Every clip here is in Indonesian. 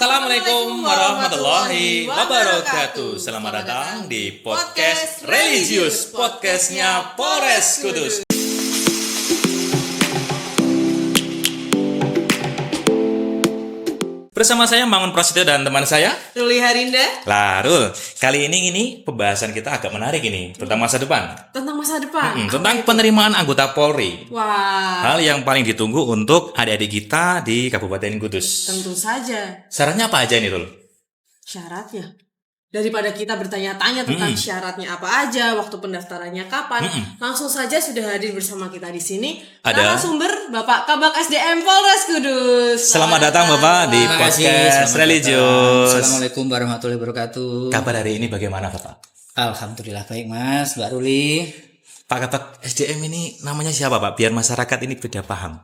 Assalamualaikum warahmatullahi wabarakatuh. Selamat datang di podcast Religius, podcastnya Polres Kudus. Bersama saya Mangun Prasetyo dan teman saya Ruli Harinda. Larul. Kali ini pembahasan kita agak menarik ini tentang masa depan. Tentang masa depan. Tentang penerimaan anggota Polri. Wah. Hal yang paling ditunggu untuk adik-adik kita di Kabupaten Kudus. Tentu saja. Syaratnya apa aja ini, Tul? Syaratnya. Daripada kita bertanya-tanya tentang syaratnya apa aja, waktu pendaftarannya kapan, langsung saja sudah hadir bersama kita di sini Ada narasumber Bapak Kabak SDM Polres Kudus. Selamat datang Bapak di podcast Religius. Assalamualaikum warahmatullahi wabarakatuh. Kabar hari ini bagaimana Bapak? Alhamdulillah baik Mas, Mbak Ruli. Pak Kabak SDM ini namanya siapa Pak? Biar masyarakat ini beda paham.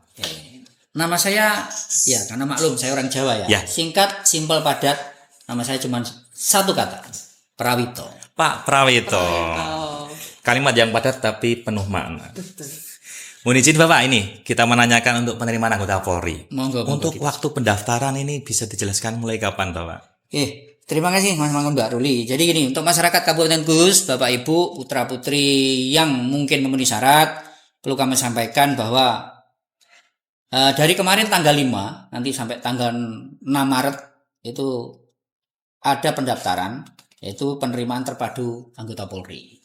Nama saya, ya karena maklum saya orang Jawa Ya. Singkat, simpel, padat. Nama saya cuma satu kata, Prawito. Pak Prawito. Kalimat yang padat tapi penuh makna. Mohon izin Bapak ini kita menanyakan untuk penerimaan anggota Polri. Monggo. Untuk waktu pendaftaran ini bisa dijelaskan mulai kapan Bapak? Terima kasih Mas Mangun Mbak Ruli. Jadi gini, untuk masyarakat Kabupaten Kudus, Bapak Ibu, putra putri yang mungkin memenuhi syarat, perlu kami sampaikan bahwa dari kemarin tanggal 5 nanti sampai tanggal 6 Maret itu ada pendaftaran, yaitu penerimaan terpadu anggota Polri.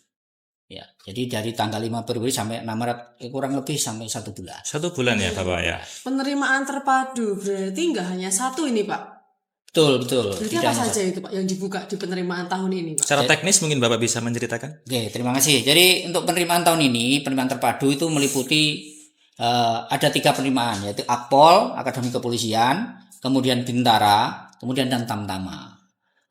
Ya, jadi dari tanggal 5 Februari sampai 6 Maret kurang lebih sampai 1 bulan. 1 bulan ya Bapak ya. Penerimaan terpadu berarti nggak hanya satu ini Pak. Betul. Berarti apa saja itu Pak yang dibuka di penerimaan tahun ini Pak? Secara teknis mungkin Bapak bisa menceritakan? Oke, terima kasih. Jadi untuk penerimaan tahun ini, penerimaan terpadu itu meliputi ada 3 penerimaan, yaitu Akpol, Akademi Kepolisian, kemudian Bintara, kemudian dan Tamtama.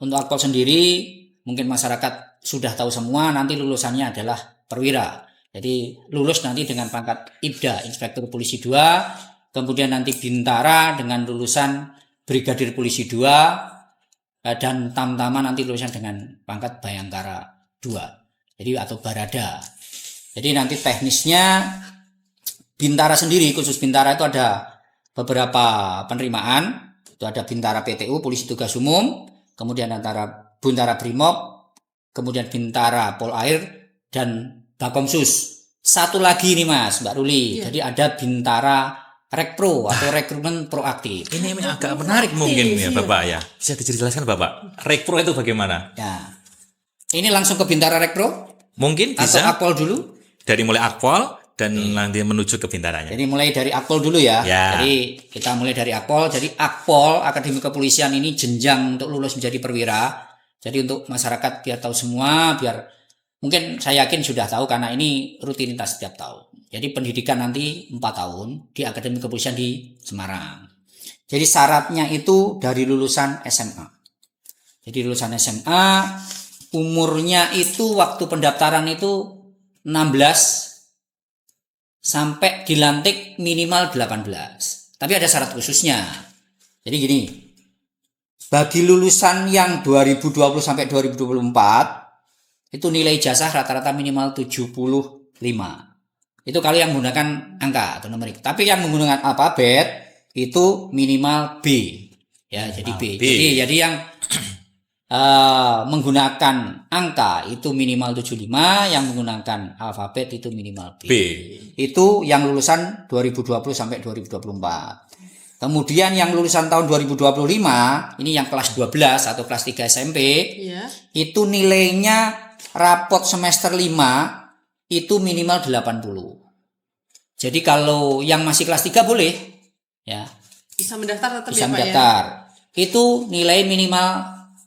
Untuk Akpol sendiri, mungkin masyarakat sudah tahu semua, nanti lulusannya adalah perwira. Jadi lulus nanti dengan pangkat IPDA, Inspektur Polisi 2, kemudian nanti Bintara dengan lulusan Brigadir Polisi 2, dan Tamtama nanti lulusan dengan pangkat Bayangkara 2, jadi atau Barada. Jadi nanti teknisnya Bintara sendiri, khusus Bintara itu ada beberapa penerimaan, itu ada Bintara PTU, Polisi Tugas Umum, kemudian antara Bintara Brimob, kemudian Bintara Polair, dan Bakomsus. Satu lagi nih Mas, Mbak Ruli, jadi ada Bintara Rekpro atau rekrutmen proaktif. Ini agak menarik mungkin ya Bapak ya. Bisa dijelaskan Bapak, Rekpro itu bagaimana? Ya, ini langsung ke Bintara Rekpro? Mungkin Atau bisa Akpol dulu? dari mulai Akpol dan nanti menuju ke Bintaranya. Jadi mulai dari Akpol dulu ya. Ya. Jadi kita mulai dari Akpol. Jadi Akpol, Akademi Kepolisian ini jenjang untuk lulus menjadi perwira. Jadi untuk masyarakat biar tahu semua, biar mungkin saya yakin sudah tahu karena ini rutinitas setiap tahun. Jadi pendidikan nanti 4 tahun di Akademi Kepolisian di Semarang. Jadi syaratnya itu dari lulusan SMA. Jadi lulusan SMA, umurnya itu waktu pendaftaran itu 16 sampai dilantik minimal 18. Tapi ada syarat khususnya. Jadi gini, bagi lulusan yang 2020 sampai 2024 itu nilai ijazah rata-rata minimal 75. Itu kalau yang menggunakan angka atau numerik. Tapi yang menggunakan alfabet itu minimal B. Ya, jadi B. Jadi yang menggunakan angka itu minimal 75, yang menggunakan alfabet itu minimal B. Itu yang lulusan 2020 sampai 2024. Kemudian yang lulusan tahun 2025, ini yang kelas 12 atau kelas 3 SMP, itu nilainya rapot semester 5 itu minimal 80. Jadi kalau yang masih kelas 3 boleh ya. Bisa mendaftar tetap bisa ya Pak mendaftar. Itu nilai minimal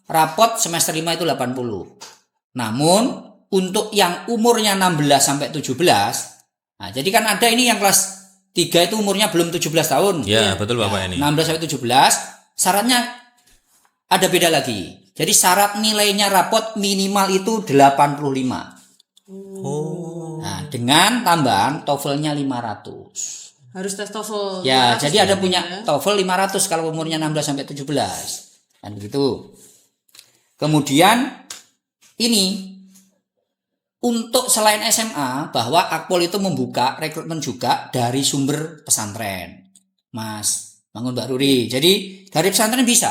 rapot semester 5 itu 80. Namun untuk yang umurnya 16 sampai 17, nah jadi kan ada ini yang kelas 3 itu umurnya belum 17 tahun. Ya, betul Bapak ini. 16 sampai 17, syaratnya ada beda lagi. Jadi syarat nilainya rapot minimal itu 85. Nah, dengan tambahan TOEFL-nya 500. Harus tes TOEFL. Ya, jadi ada punya TOEFL 500 kalau umurnya 16 sampai 17. Kan begitu. Kemudian ini untuk selain SMA, bahwa Akpol itu membuka rekrutmen juga dari sumber pesantren, Mas Mangun Mbak Ruri. Jadi dari pesantren bisa.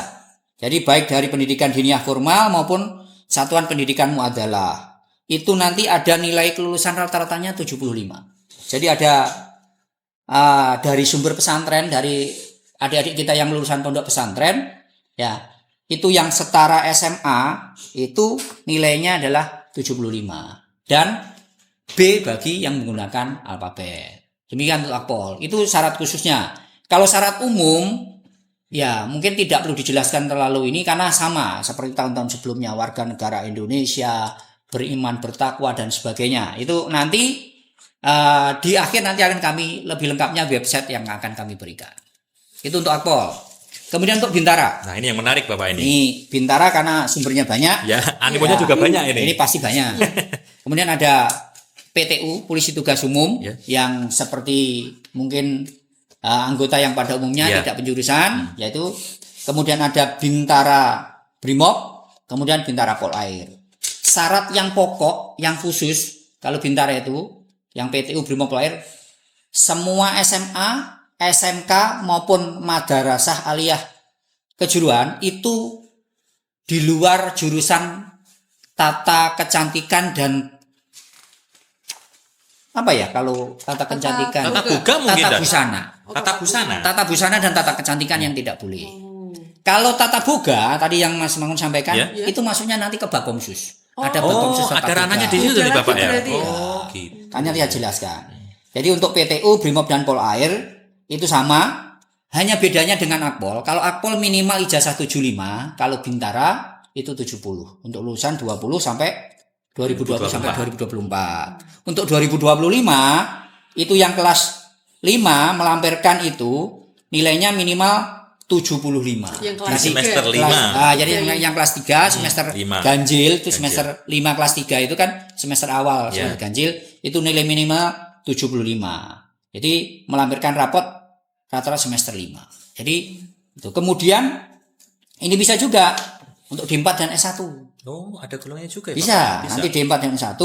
Jadi baik dari pendidikan diniyah formal maupun satuan pendidikan muadalah. Itu nanti ada nilai kelulusan rata-ratanya 75. Jadi ada dari sumber pesantren, dari adik-adik kita yang lulusan pondok pesantren, ya itu yang setara SMA itu nilainya adalah 75. Dan B bagi yang menggunakan alfabet. Demikian untuk akpol. Itu syarat khususnya. Kalau syarat umum, ya mungkin tidak perlu dijelaskan terlalu ini karena sama seperti tahun-tahun sebelumnya, warga negara Indonesia, beriman, bertakwa dan sebagainya. Itu nanti di akhir nanti akan kami lebih lengkapnya website yang akan kami berikan. Itu untuk akpol. Kemudian untuk Bintara. Nah, ini yang menarik Bapak ini. Ini Bintara karena sumbernya banyak. Ya, animonya juga banyak ini. Ini pasti banyak. Kemudian ada PTU, Polisi Tugas Umum, Ya. yang seperti mungkin anggota yang pada umumnya Ya. tidak penjurusan, yaitu kemudian ada Bintara Brimob, kemudian Bintara Polair. Syarat yang pokok, yang khusus, kalau Bintara itu, yang PTU Brimob Polair, semua SMA, SMK maupun madrasah aliyah kejuruan itu di luar jurusan tata kecantikan dan apa ya kalau tata kecantikan, Tata buga mungkin tata Dan? busana, Tata busana. tata busana dan tata kecantikan yang tidak boleh. Kalau tata boga tadi yang Mas Mangun sampaikan, Ya. itu masuknya nanti ke Bakomsus. Ada Oh, Bakomsus tata ada boga. ranahnya di situ nih Beda Bapak lagi ya. berarti ya? Oh, gitu. Hanya dia jelaskan. Jadi untuk PTU, Brimob dan Polair itu sama, hanya bedanya dengan Akpol. Kalau Akpol minimal ijazah 75, kalau Bintara itu 70. Untuk lulusan 20 sampai 2020 sampai 2024. Untuk 2025 itu yang kelas 5 melampirkan itu nilainya minimal 75. Yang Di kelas semester 3. 5. Jadi yang kelas 3 semester Lima. ganjil itu semester 5 kelas 3 itu kan semester awal Ya. semester ganjil itu nilai minimal 75. Jadi melampirkan rapot rata-rata semester 5. Jadi itu. Kemudian ini bisa juga untuk D4 dan S1. Oh, ada golongannya juga ya, Bisa. Pak? Nanti D4 dan S1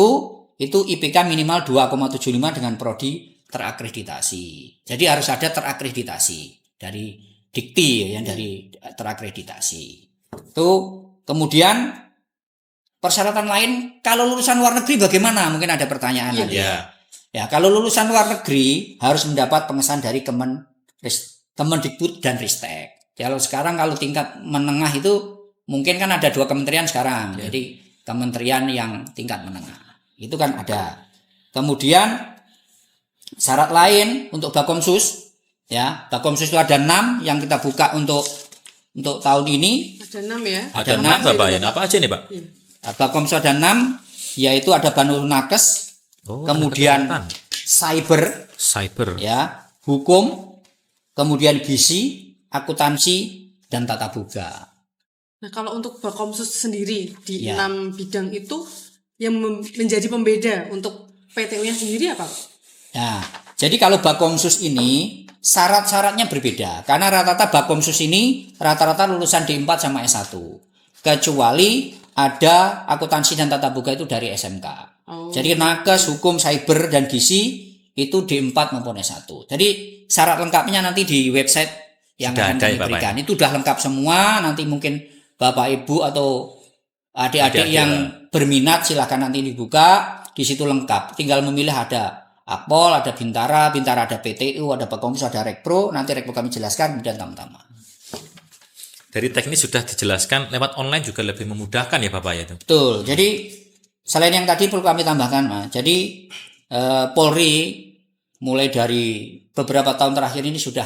itu IPK minimal 2,75 dengan prodi terakreditasi. Jadi harus ada terakreditasi dari Dikti yang dari terakreditasi. Itu kemudian persyaratan lain kalau lulusan luar negeri bagaimana? Mungkin ada pertanyaan Iya. nanti. Ya. Ya, kalau lulusan luar negeri harus mendapat pengesahan dari Kemendikbud dan Ristek. Kalau sekarang kalau tingkat menengah itu mungkin kan ada 2 kementerian sekarang. Ya. Jadi kementerian yang tingkat menengah. Itu kan ada. Kemudian syarat lain untuk Bakomsus, ya, Bakomsus itu ada 6 yang kita buka untuk tahun ini. Ada 6 ya. Ada Ada 6 enam. Bapak ya. Apa aja nih, Pak? Bakomsus ada 6, yaitu ada Banul Nakes, Oh, kemudian ada cyber, cyber. ya, hukum, kemudian gizi, akuntansi, dan tata boga. Nah, kalau untuk Bakomsus sendiri di Ya. 6 bidang itu yang menjadi pembeda untuk PTU-nya sendiri apa? Nah, jadi kalau Bakomsus ini syarat-syaratnya berbeda karena rata-rata Bakomsus ini rata-rata lulusan D4 sama S1. Kecuali ada akuntansi dan tata boga itu dari SMK. Oh. Jadi nakes, hukum, cyber dan gizi itu D4 maupun S1. Jadi syarat lengkapnya nanti di website yang Sudah akan ada kami ya, Bapak, berikan. Itu sudah lengkap semua. Nanti mungkin Bapak Ibu atau adik-adik Adik-adik, yang berminat silahkan nanti dibuka. Di situ lengkap. Tinggal memilih ada Akpol, ada Bintara, ada PTU, ada Bakomsus, ada Rekpro. Nanti Rekpro kami jelaskan kemudian Tamtama. Dari teknis sudah dijelaskan, lewat online juga lebih memudahkan ya Bapak ya itu. Betul. Jadi selain yang tadi perlu kami tambahkan, Mas. Jadi Polri mulai dari beberapa tahun terakhir ini sudah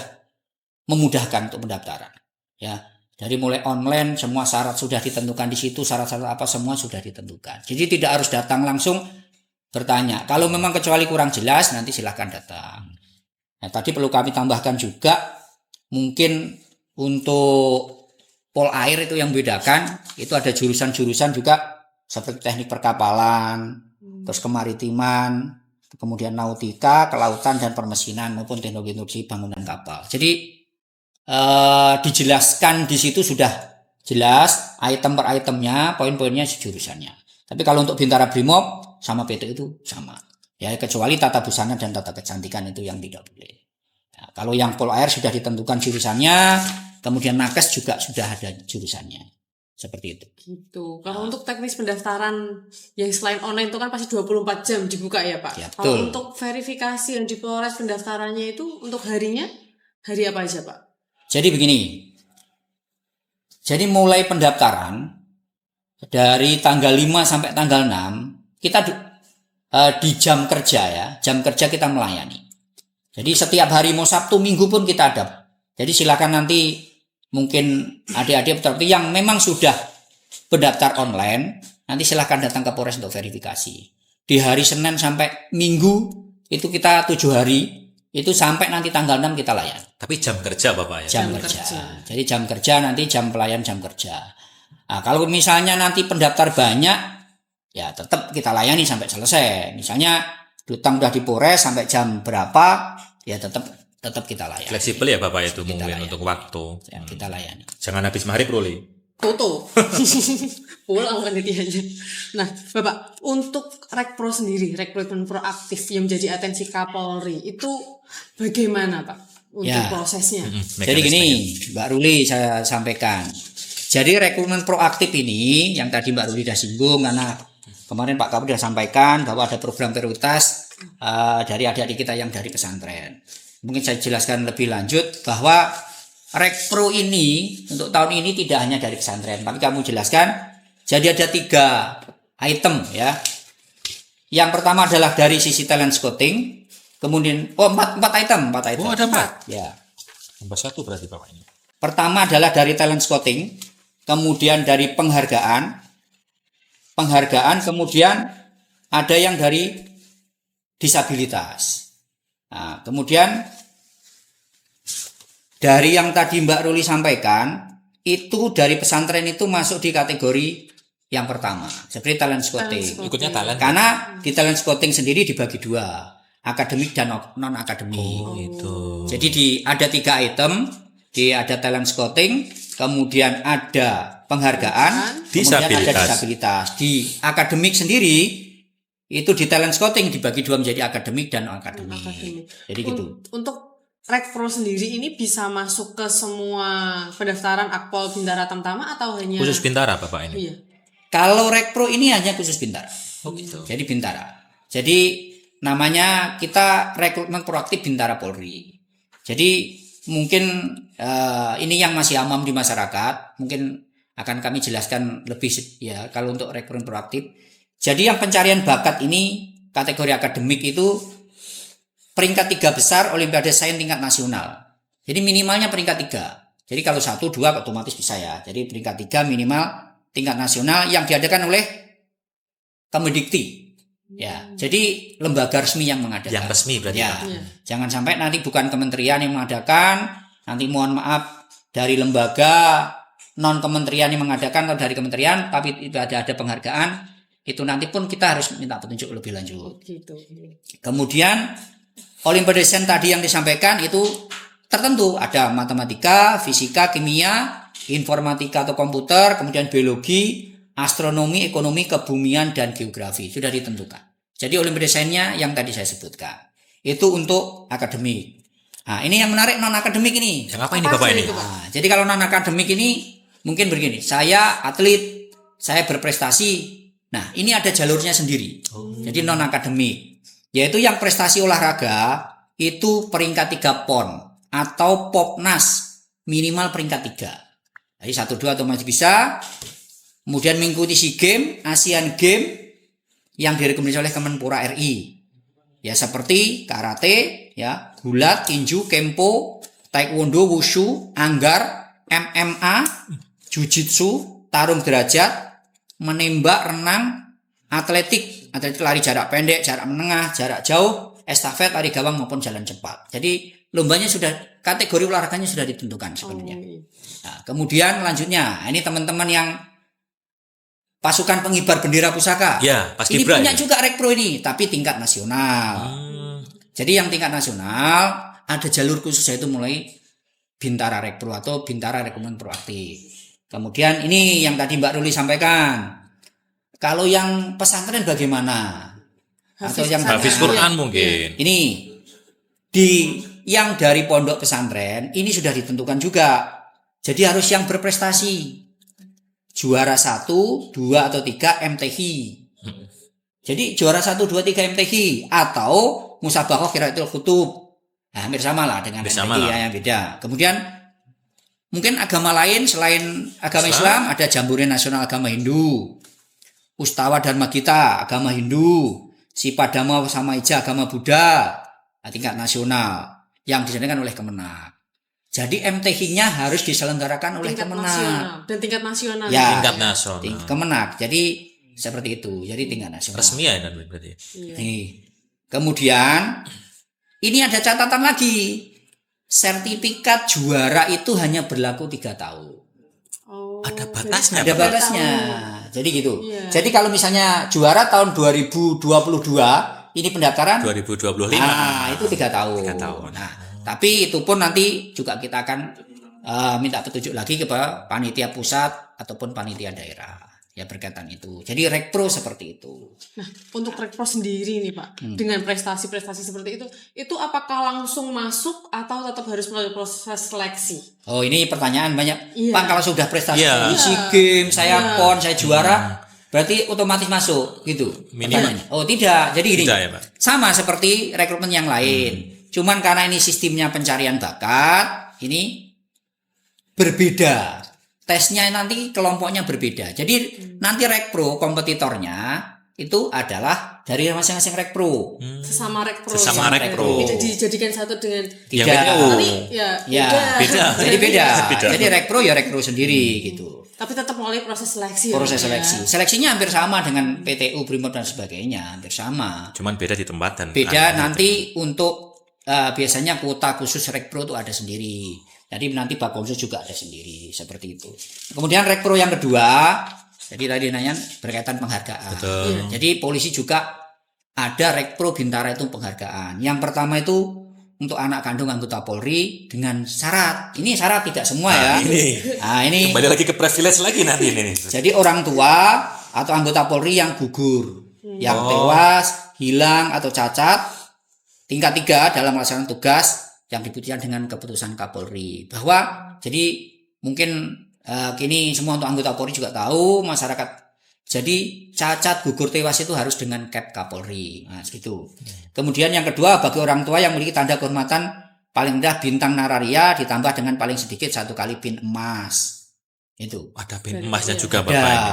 memudahkan untuk pendaftaran. Ya, dari mulai online semua syarat sudah ditentukan di situ, syarat-syarat apa semua sudah ditentukan. Jadi tidak harus datang langsung bertanya. Kalau memang kecuali kurang jelas nanti silahkan datang. Nah, tadi perlu kami tambahkan juga mungkin untuk Polair itu yang membedakan itu ada jurusan-jurusan juga seperti teknik perkapalan, terus kemaritiman, kemudian nautika, kelautan dan permesinan maupun teknologi bangunan kapal. Jadi dijelaskan di situ sudah jelas item per itemnya, poin-poinnya jurusannya. Tapi kalau untuk Bintara Brimob sama PT itu sama. Ya kecuali tata busana dan tata kecantikan itu yang tidak boleh. Nah, kalau yang Polair sudah ditentukan jurusannya, kemudian nakes juga sudah ada jurusannya. Seperti itu. Gitu. Kalau untuk teknis pendaftaran yang selain online itu kan pasti 24 jam dibuka ya Pak. Ya, Kalau betul. untuk verifikasi yang di Polres pendaftarannya itu untuk harinya, hari apa aja Pak? Jadi begini. Jadi mulai pendaftaran dari tanggal 5 sampai tanggal 6 kita di jam kerja ya, jam kerja kita melayani. Jadi setiap hari mau Sabtu Minggu pun kita ada. Jadi silakan nanti mungkin adik-adik peserta yang memang sudah pendaftar online, nanti silakan datang ke Polres untuk verifikasi. Di hari Senin sampai Minggu itu kita 7 hari, itu sampai nanti tanggal 6 kita layani. Tapi jam kerja Bapak ya. Jam kerja. Jadi jam kerja nanti jam pelayan jam kerja. Nah, kalau misalnya nanti pendaftar banyak, ya tetap kita layani sampai selesai. Misalnya hutang udah di Polres sampai jam berapa, ya tetap kita layani. Fleksibel ya Bapak itu Kita mungkin layani. untuk waktu. Ya, kita layani. Jangan habis maghrib Ruli. Toto. Pulang panitianya. Nah, Bapak, untuk Rekpro sendiri, rekrutmen proaktif yang menjadi atensi Kapolri, itu bagaimana Pak untuk Ya. prosesnya? Jadi gini, Mbak Ruli saya sampaikan. Jadi rekrutmen proaktif ini yang tadi Mbak Ruli sudah singgung karena kemarin Pak Kapolri sudah sampaikan bahwa ada program prioritas dari adik-adik kita yang dari pesantren. Mungkin saya jelaskan lebih lanjut bahwa Rekpro ini untuk tahun ini tidak hanya dari pesantren, tapi kamu jelaskan. Jadi ada 3 item ya. Yang pertama adalah dari sisi talent scouting, kemudian 4 item. Oh, ada 4. Ya. Tambah 1 berarti Bapak ini. Pertama adalah dari talent scouting, kemudian dari penghargaan, kemudian ada yang dari disabilitas. Nah, kemudian dari yang tadi Mbak Ruli sampaikan, itu dari pesantren itu masuk di kategori yang pertama, seperti talent scouting. Ikutnya talent. Karena di talent scouting sendiri dibagi 2, akademik dan non akademik. Oh, itu. Jadi ada 3 item, ada talent scouting, kemudian ada penghargaan, kemudian ada disabilitas. Di akademik sendiri itu di talent scouting dibagi 2 menjadi akademik dan non akademik. Jadi gitu. Untuk Rekpro sendiri ini bisa masuk ke semua pendaftaran Akpol Bintara Tamtama atau hanya Khusus Bintara Bapak ini. Iya. Kalau Rekpro ini hanya khusus Bintara. Oh gitu. Jadi Bintara. Jadi namanya kita rekrutmen proaktif Bintara Polri. Jadi mungkin ini yang masih amam di masyarakat, mungkin akan kami jelaskan lebih ya kalau untuk rekrutmen proaktif. Jadi yang pencarian bakat ini kategori akademik itu peringkat 3 besar Olimpiade Sains tingkat nasional. Jadi minimalnya peringkat 3. Jadi kalau 1, 2 otomatis bisa ya. Jadi peringkat 3 minimal tingkat nasional yang diadakan oleh Kemendikti. Ya, jadi lembaga resmi yang mengadakan. Yang resmi berarti. Ya, Pak. jangan sampai nanti bukan kementerian yang mengadakan, nanti mohon maaf dari lembaga non kementerian yang mengadakan atau dari kementerian, tapi itu ada penghargaan, itu nanti pun kita harus minta petunjuk lebih lanjut. Gitu. Kemudian Olimpiade Sains tadi yang disampaikan itu tertentu, ada matematika, fisika, kimia, informatika atau komputer, kemudian biologi, astronomi, ekonomi, kebumian, dan geografi sudah ditentukan. Jadi Olimpiade Sainsnya yang tadi saya sebutkan itu untuk akademik. Nah, ini yang menarik non akademik ini. Yang apa ini Bapak ini? Nah, jadi kalau non akademik ini mungkin begini, saya atlet, saya berprestasi. Nah, ini ada jalurnya sendiri. Jadi non akademik, yaitu yang prestasi olahraga itu peringkat 3 PON atau Popnas minimal peringkat 3. Jadi 1, 2 atau masih bisa. Kemudian mengikuti SEA Games, Asian Games yang direkomendasi oleh Kemenpora RI. Ya seperti karate, ya, gulat, tinju, kempo, taekwondo, wushu, anggar, MMA, jujitsu, tarung derajat, menembak, renang, atletik lari jarak pendek, jarak menengah, jarak jauh, estafet, lari gawang maupun jalan cepat. Jadi lombanya sudah, kategori olahraganya sudah ditentukan sebenarnya. Nah, kemudian lanjutnya, ini teman-teman yang pasukan pengibar bendera pusaka. Ya, ini Paskibra punya ini. juga Rekpro ini, tapi tingkat nasional. Jadi yang tingkat nasional ada jalur khusus yaitu mulai Bintara Rekpro atau Bintara Rekrutmen Proaktif. Kemudian ini yang tadi Mbak Ruli sampaikan. Kalau yang pesantren bagaimana? Atau yang Hafiz Quran mungkin. ini yang dari pondok pesantren ini sudah ditentukan juga. Jadi harus yang berprestasi. Juara 1, 2 atau 3 MTQ. Jadi juara 1, 2, 3 MTQ atau musabaqah qiraatul kutub. Nah, hampir sama lah dengan Hampir MTQ sama lah. ya, yang beda. Kemudian mungkin agama lain selain agama Islam ada Jambore Nasional Agama Hindu, Ustawa Dharma Gita Agama Hindu, Sipadama Samaija Agama Buddha, tingkat nasional yang diselenggarakan oleh Kemenak. Jadi MTQ-nya harus diselenggarakan oleh tingkat Kemenak. nasional dan tingkat nasional. Ya. Tingkat nasional. Kemenak. Jadi seperti itu. Jadi tingkat nasional. Resmi ya kan berarti. Iya. Nih. Kemudian ini ada catatan lagi. Sertifikat juara itu hanya berlaku 3 tahun. Oh, Ada batasnya, Ada jadi batasnya. tahun. Jadi gitu. Iya. Jadi kalau misalnya juara tahun 2022 ini pendaftaran 2025. itu 3 tahun. 3 tahun. Nah, tapi itu pun nanti juga kita akan minta petunjuk lagi kepada panitia pusat ataupun panitia daerah ya berkaitan itu. Jadi rekpro seperti itu. Nah, untuk rekpro sendiri nih Pak, dengan prestasi-prestasi seperti itu apakah langsung masuk atau tetap harus melalui proses seleksi? Oh, ini pertanyaan banyak. Iya. Pak, kalau sudah prestasi Iya. di SEA Games, saya PON, saya juara, berarti otomatis masuk gitu. Minimal. Pertanyaannya. Oh, tidak. Jadi gini. Tidak ya, Pak? Sama seperti rekrutmen yang lain. Cuman karena ini sistemnya pencarian bakat, ini berbeda. Tesnya nanti kelompoknya berbeda. Jadi nanti rekpro kompetitornya itu adalah dari masing-masing rekpro. Sesama rekpro. Sesama rekpro. Tidak dijadikan satu dengan Yang Tidak. PTU. Tapi ya, Ya, Beda. Jadi beda. Beda. Jadi rekpro ya rekpro sendiri gitu. tapi tetap melalui proses seleksi. ya, Proses Pak, ya. seleksi. Seleksinya hampir sama dengan PTU, Brimob dan sebagainya, hampir sama. Cuman beda di tempat dan Beda nanti untuk biasanya kuota khusus rekpro itu ada sendiri. Jadi nanti Bakomsus juga ada sendiri seperti itu. Kemudian rekpro yang kedua, jadi tadi nanya berkaitan penghargaan. Betul. Jadi polisi juga ada rekpro Bintara itu penghargaan. Yang pertama itu untuk anak kandung anggota Polri dengan syarat. Ini syarat tidak semua ya. Ini Kembali lagi ke privilege lagi nanti ini. jadi orang tua atau anggota Polri yang gugur, yang tewas, hilang atau cacat, tingkat 3 dalam melaksanakan tugas yang diputuskan dengan keputusan Kapolri. Bahwa jadi mungkin kini semua untuk anggota Polri juga tahu, masyarakat. Jadi cacat, gugur, tewas itu harus dengan Kep Kapolri. Nah, segitu. Kemudian yang kedua bagi orang tua yang memiliki tanda kehormatan paling rendah bintang nararia ditambah dengan paling sedikit 1 kali pin emas. Itu. Ada pin emasnya juga Ada. Bapak ini.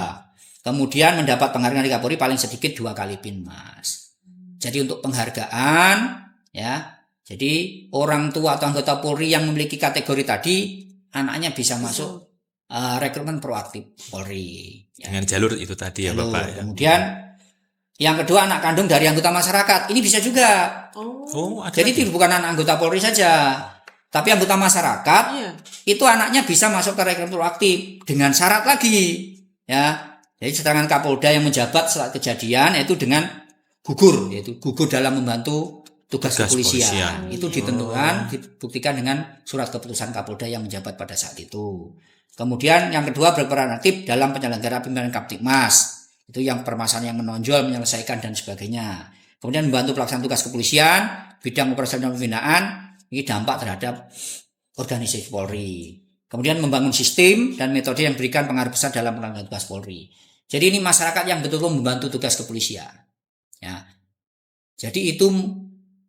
Kemudian mendapat penghargaan dari Kapolri paling sedikit 2 kali pin emas. Jadi untuk penghargaan ya. Jadi orang tua atau anggota Polri yang memiliki kategori tadi anaknya bisa masuk rekrutmen proaktif Polri. Ya. Dengan jalur itu tadi ya Lalu, Bapak ya. kemudian yang kedua anak kandung dari anggota masyarakat. Ini bisa juga. Oh, ada Jadi lagi. itu bukan anak anggota Polri saja. Tapi anggota masyarakat Iya. itu anaknya bisa masuk ke rekrutmen proaktif dengan syarat lagi. Ya. Jadi sedangkan Kapolda yang menjabat saat kejadian yaitu dengan gugur, yaitu gugur dalam membantu tugas kepolisian. Itu ditentukan, dibuktikan dengan surat keputusan Kapolda yang menjabat pada saat itu. Kemudian yang kedua berperan aktif dalam penyelenggara pimpinan Kaptipmas. Itu yang permasalahan yang menonjol, menyelesaikan dan sebagainya. Kemudian membantu pelaksanaan tugas kepolisian, bidang operasi dan pembinaan, ini dampak terhadap organisasi Polri. Kemudian membangun sistem dan metode yang berikan pengaruh besar dalam pelaksanaan tugas Polri. Jadi ini masyarakat yang betul-betul membantu tugas kepolisian. Ya. Jadi itu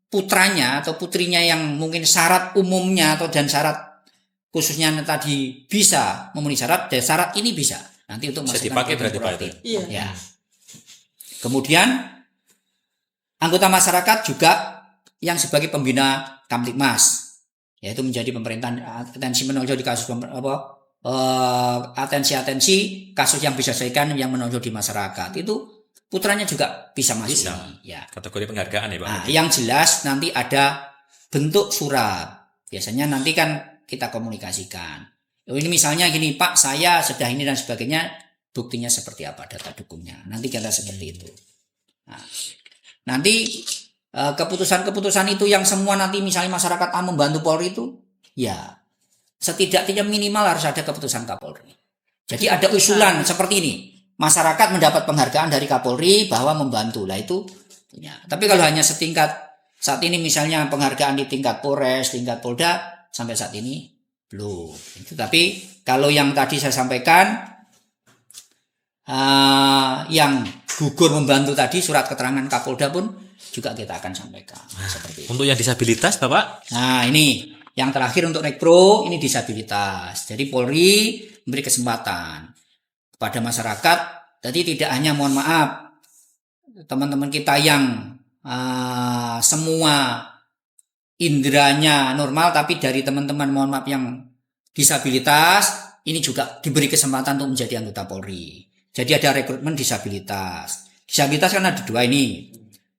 putranya atau putrinya yang mungkin syarat umumnya atau dan syarat khususnya tadi bisa memenuhi syarat, dan syarat ini bisa nanti untuk Bisa masukkan dipakai ke berarti, Pak, proaktif. itu? Iya. Ya. Kemudian anggota masyarakat juga yang sebagai pembina Kamtipmas, yaitu menjadi pemerintahan atensi menonjol di kasus atensi kasus yang bisa diselesaikan yang menonjol di masyarakat itu putranya juga bisa masuk. Bisa. Ini. Ya. Kategori penghargaan ya Pak. Nah, yang jelas nanti ada bentuk surat. Biasanya nanti kan kita komunikasikan. Oh, ini misalnya gini, Pak, saya sudah ini dan sebagainya, buktinya seperti apa, data dukungnya. Nanti kita seperti itu. Nah, nanti keputusan-keputusan itu yang semua nanti misalnya masyarakat membantu Polri itu, ya setidaknya minimal harus ada keputusan Kapolri. Jadi ada usulan seperti ini. Masyarakat mendapat penghargaan dari Kapolri bahwa membantu. Lah itu punya. Tapi kalau hanya setingkat saat ini misalnya penghargaan di tingkat Polres, tingkat Polda sampai saat ini Belum. Itu tapi kalau yang tadi saya sampaikan yang gugur membantu tadi surat keterangan Kapolda pun juga kita akan sampaikan seperti itu. Untuk yang disabilitas, Bapak? Nah, ini yang terakhir untuk Rekpro ini disabilitas. Jadi Polri memberi kesempatan kepada masyarakat. Jadi tidak hanya, mohon maaf, teman-teman kita yang semua inderanya normal, tapi dari teman-teman, mohon maaf, yang disabilitas ini juga diberi kesempatan untuk menjadi anggota Polri. Jadi ada rekrutmen disabilitas. Disabilitas kan ada 2 ini.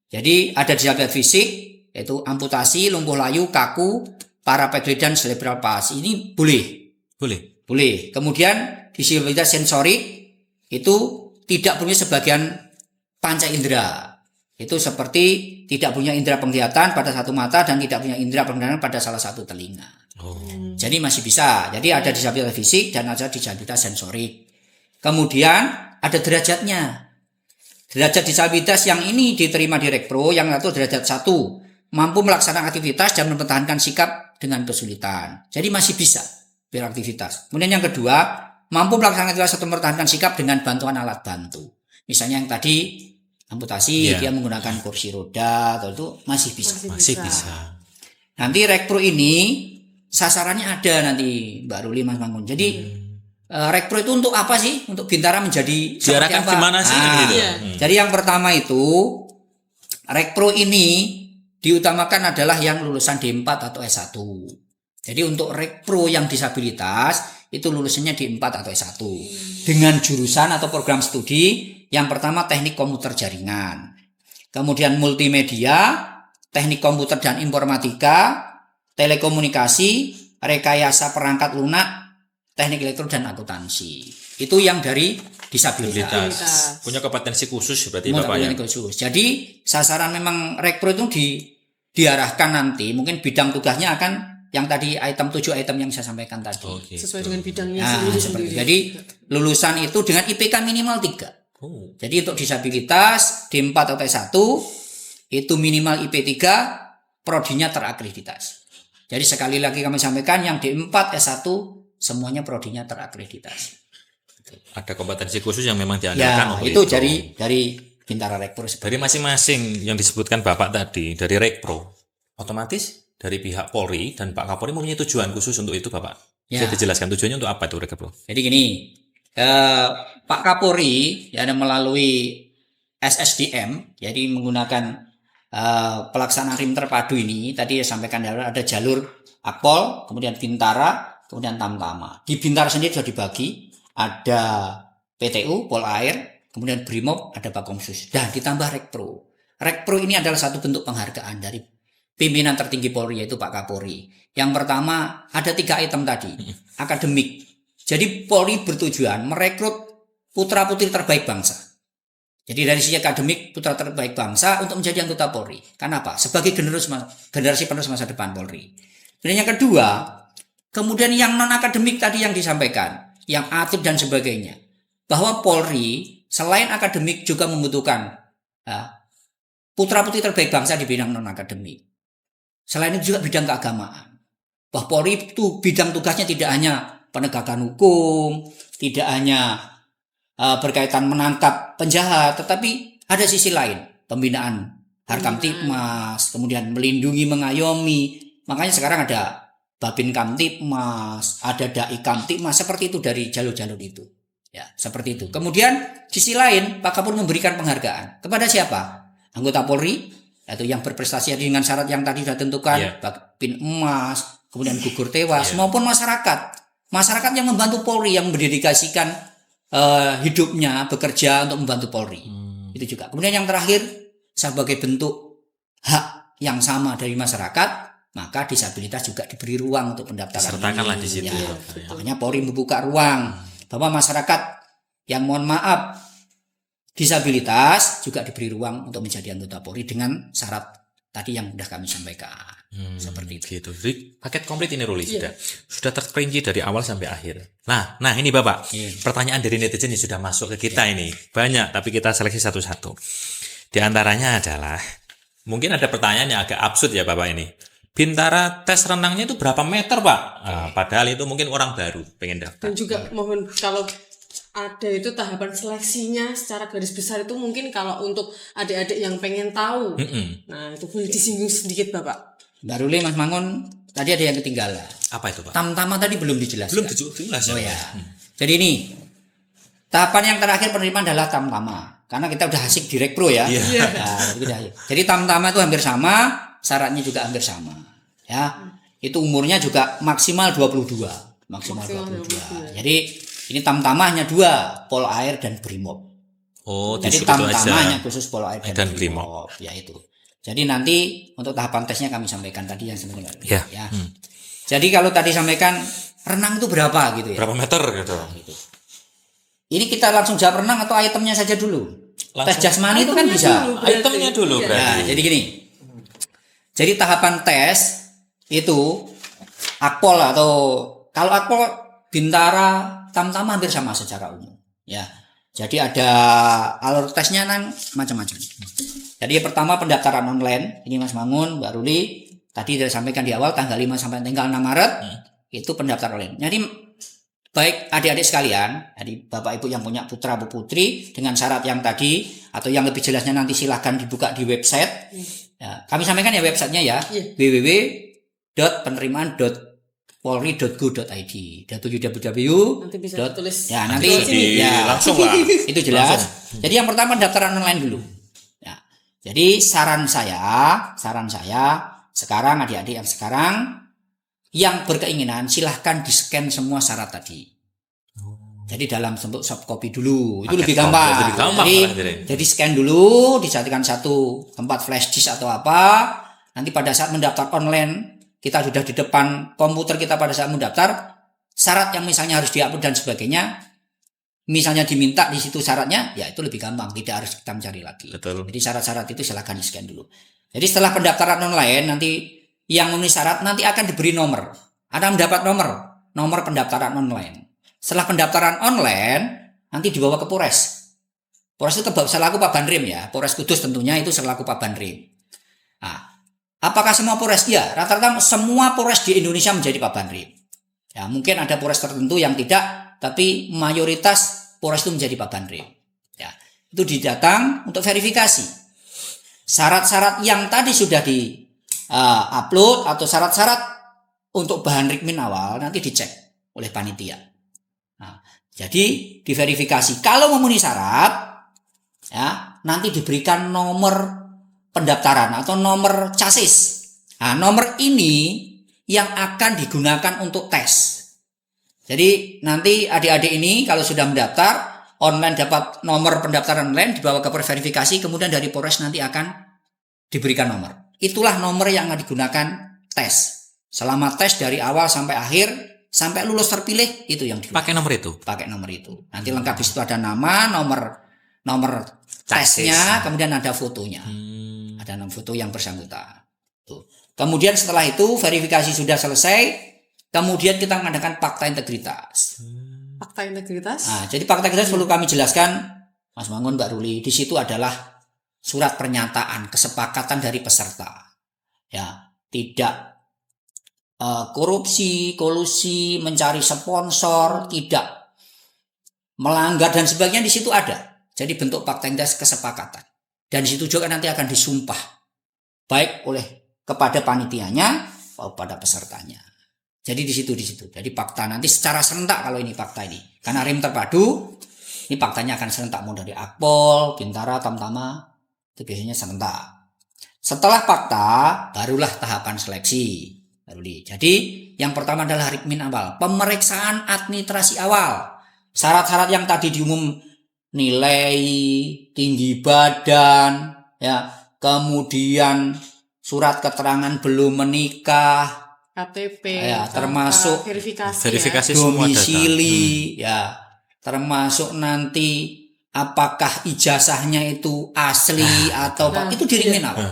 Jadi ada disabilitas fisik, yaitu amputasi, lumpuh layu, kaku, paraplegia dan cerebral palsy. Ini boleh. Boleh. Kemudian disabilitas sensorik itu tidak punya sebagian panca indera. Itu seperti tidak punya indera penglihatan pada satu mata dan tidak punya indera pendengaran pada salah satu telinga. Jadi masih bisa. Jadi ada disabilitas fisik dan ada disabilitas sensorik. Kemudian ada derajatnya. Derajat disabilitas yang ini diterima di Rekpro, yang satu derajat 1, mampu melaksanakan aktivitas dan mempertahankan sikap dengan kesulitan. Jadi masih bisa beraktivitas. Kemudian yang kedua, mampu melaksanakan aktivitas atau mempertahankan sikap dengan bantuan alat bantu. Misalnya yang tadi amputasi, dia menggunakan kursi roda, atau itu masih bisa. Masih bisa. Nanti Rekpro ini sasarannya ada nanti Mbak Ruli, Mas Mangun. Jadi Rekpro itu untuk apa sih? Untuk Bintara menjadi Diarahkan seperti apa? gimana sih? Gitu. Jadi yang pertama itu Rekpro ini diutamakan adalah yang lulusan D4 atau S1. Jadi untuk Rekpro yang disabilitas itu lulusannya D4 atau S1 dengan jurusan atau program studi yang pertama teknik komputer jaringan, kemudian multimedia, teknik komputer dan informatika, telekomunikasi, rekayasa perangkat lunak, teknik elektro dan akuntansi. Itu yang dari disabilitas. Punya kompetensi khusus berarti Bapak ya. Khusus. Jadi sasaran memang Rekpro itu diarahkan nanti mungkin bidang tugasnya akan yang tadi item 7 item yang saya sampaikan tadi. Sesuai dengan bidangnya Nah, sendiri. jadi lulusan itu dengan IPK minimal 3. Jadi untuk disabilitas D4 atau S1 itu minimal IP 3, prodinya terakreditasi. Jadi sekali lagi kami sampaikan yang D4 S1 semuanya prodinya terakreditasi. Ada kompetensi khusus yang memang diandalkan untuk itu dari Bintara Rekpro. Dari masing-masing yang disebutkan Bapak tadi, dari Rekpro, otomatis dari pihak Polri dan Pak Kapolri mempunyai tujuan khusus untuk itu, Bapak. Bisa dijelaskan tujuannya untuk apa itu Rekpro? Jadi gini, Pak Kapolri ya melalui SSDM, jadi menggunakan pelaksanaan RIM terpadu ini, tadi saya sampaikan ada jalur Akpol, kemudian Bintara, kemudian Tamtama. Di Bintara sendiri sudah dibagi, ada PTU, Polair, kemudian Brimob, ada Bakomsus, dan ditambah Rekpro. Rekpro ini adalah satu bentuk penghargaan dari pimpinan tertinggi Polri, yaitu Pak Kapolri. Yang pertama, ada 3 item tadi, akademik. Jadi Polri bertujuan merekrut putra-putri terbaik bangsa. Jadi dari sisi akademik, putra terbaik bangsa untuk menjadi anggota Polri. Kenapa? Sebagai generasi penerus masa depan Polri. Dan yang kedua, kemudian yang non-akademik tadi yang disampaikan, yang atlet dan sebagainya. Bahwa Polri selain akademik juga membutuhkan putra-putri terbaik bangsa di bidang non-akademik. Selain itu juga bidang keagamaan. Bahwa Polri itu bidang tugasnya tidak hanya penegakan hukum, tidak hanya berkaitan menangkap penjahat, tetapi ada sisi lain, pembinaan Harkam Tipmas, kemudian melindungi, mengayomi. Makanya sekarang ada Babin Kamtipmas, ada Dai Kamtipmas, seperti itu dari jalur-jalur itu. Ya, seperti itu. Kemudian sisi lain, Pak Kapolri memberikan penghargaan kepada siapa? Anggota Polri, yaitu yang berprestasi dengan syarat yang tadi sudah tentukan, Babin Emas, kemudian gugur tewas, maupun masyarakat. Masyarakat yang membantu Polri, yang mendedikasikan hidupnya bekerja untuk membantu Polri. Itu juga. Kemudian yang terakhir, sebagai bentuk hak yang sama dari masyarakat, maka disabilitas juga diberi ruang untuk pendaftaran. Sertakanlah di situ. Ya, makanya Polri membuka ruang bahwa masyarakat yang mohon maaf disabilitas juga diberi ruang untuk menjadi anggota Polri dengan syarat tadi yang sudah kami sampaikan. Seperti itu. Gitu. Jadi paket komplit ini Ruli sudah terperinci dari awal sampai akhir. Nah ini Bapak, pertanyaan dari netizen yang sudah masuk ke kita ini banyak, tapi kita seleksi satu-satu. Di antaranya adalah mungkin ada pertanyaan yang agak absurd ya Bapak ini. Bintara tes renangnya itu berapa meter, Pak? Nah, padahal itu mungkin orang baru pengen daftar. Dan juga mohon kalau ada itu tahapan seleksinya secara garis besar itu mungkin kalau untuk adik-adik yang pengen tahu. Nah, itu boleh disinggung sedikit Bapak. Mbak Ruli, Mas Mangun, tadi ada yang ketinggalan. Apa itu, Pak? Tam-tama tadi belum dijelaskan. Belum dijelas Oh ya. Jadi ini tahapan yang terakhir penerimaan adalah tam-tama. Karena kita udah asik di Rekpro ya. Iya. Nah, jadi tam-tama itu hampir sama, syaratnya juga hampir sama. Ya. Itu umurnya juga maksimal 22. Maksimal 22. Jadi ini tam-tama hanya 2, pol air dan brimob. Oh, Jadi tam-tama tam-tama hanya khusus polo air dan brimob. Ya itu. Jadi nanti untuk tahapan tesnya kami sampaikan tadi yang sebenarnya. Ya. Jadi kalau tadi sampaikan renang itu berapa gitu ya? Berapa meter gitu? Gitu. Ini kita langsung jawab renang atau itemnya saja dulu? Tes jasmani itu kan bisa. Itemnya dulu berarti. Ya, jadi gini. Jadi tahapan tes itu akpol atau kalau akpol Bintara tam-tama hampir sama secara umum. Ya. Jadi ada alur tesnya kan macam-macam. Jadi yang pertama pendaftaran online. Ini Mas Mangun, Mbak Ruli, tadi sudah sampaikan di awal tanggal 5 sampai tanggal 6 Maret itu pendaftaran online. Jadi baik adik-adik sekalian, jadi Bapak Ibu yang punya putra atau putri dengan syarat yang tadi atau yang lebih jelasnya nanti silahkan dibuka di website. Ya, kami sampaikan ya websitenya ya, www.penerimaan.polri.go.id www. Nanti bisa tulis. Ya, nanti ya langsung lah. itu jelas. Jadi yang pertama pendaftaran online dulu. Ya. Jadi saran saya sekarang adik-adik yang sekarang yang berkeinginan silahkan di-scan semua syarat tadi. Jadi dalam bentuk soft copy dulu, itu lebih gampang. Jadi scan dulu, dijadikan satu tempat flash disk atau apa. Nanti pada saat mendaftar online, kita sudah di depan komputer kita pada saat mendaftar, syarat yang misalnya harus diupload dan sebagainya, misalnya diminta di situ syaratnya, ya itu lebih gampang, tidak harus kita mencari lagi. Betul. Jadi syarat-syarat itu silahkan di scan dulu. Jadi setelah pendaftaran online, nanti yang memenuhi syarat nanti akan diberi nomor. Anda mendapat nomor pendaftaran online. Setelah pendaftaran online, nanti dibawa ke Polres. Polres itu selaku Pak Banrim ya. Polres Kudus tentunya itu selaku Pak Banrim. Nah, apakah semua Polres? Ya, rata-rata semua Polres di Indonesia menjadi Pak Banrim. Ya, mungkin ada Polres tertentu yang tidak, tapi mayoritas Polres itu menjadi Pak Banrim. Ya, itu didatang untuk verifikasi. Syarat-syarat yang tadi sudah di upload atau syarat-syarat untuk bahan rikmin awal nanti dicek oleh panitia. Nah, jadi diverifikasi. Kalau memenuhi syarat, ya nanti diberikan nomor pendaftaran atau nomor chassis. Nah, nomor ini yang akan digunakan untuk tes. Jadi nanti adik-adik ini kalau sudah mendaftar online dapat nomor pendaftaran online dibawa ke verifikasi, kemudian dari Polres nanti akan diberikan nomor. Itulah nomor yang akan digunakan tes. Selama tes dari awal sampai akhir, sampai lulus terpilih, itu yang digunakan. Pakai nomor itu? Pakai nomor itu. Nanti lengkap di situ ada nama, nomor tesnya, kemudian ada fotonya. Ada nomor foto yang bersangkutan. Tuh. Kemudian setelah itu verifikasi sudah selesai, kemudian kita mengadakan fakta integritas. Fakta integritas? Nah, jadi fakta integritas perlu kami jelaskan, Mas Mangun, Mbak Ruli. Di situ adalah surat pernyataan kesepakatan dari peserta. Ya, tidak korupsi, kolusi, mencari sponsor, tidak melanggar dan sebagainya di situ ada. Jadi bentuk fakta integritas kesepakatan. Dan di situ juga nanti akan disumpah baik oleh kepada panitianya maupun pada pesertanya. Jadi di situ. Jadi fakta nanti secara serentak kalau ini fakta ini. Karena RIM terpadu, ini faktanya akan serentak mau dari Akpol, Bintara, Tamtama, itu biasanya serentak. Setelah fakta, barulah tahapan seleksi. Jadi yang pertama adalah rikmin awal, pemeriksaan administrasi awal. Syarat-syarat yang tadi diumum, nilai, tinggi badan, ya, kemudian surat keterangan belum menikah, KTP, ya, termasuk verifikasi domisili, ya, termasuk nanti apakah ijazahnya itu asli atau itu di rikmin awal.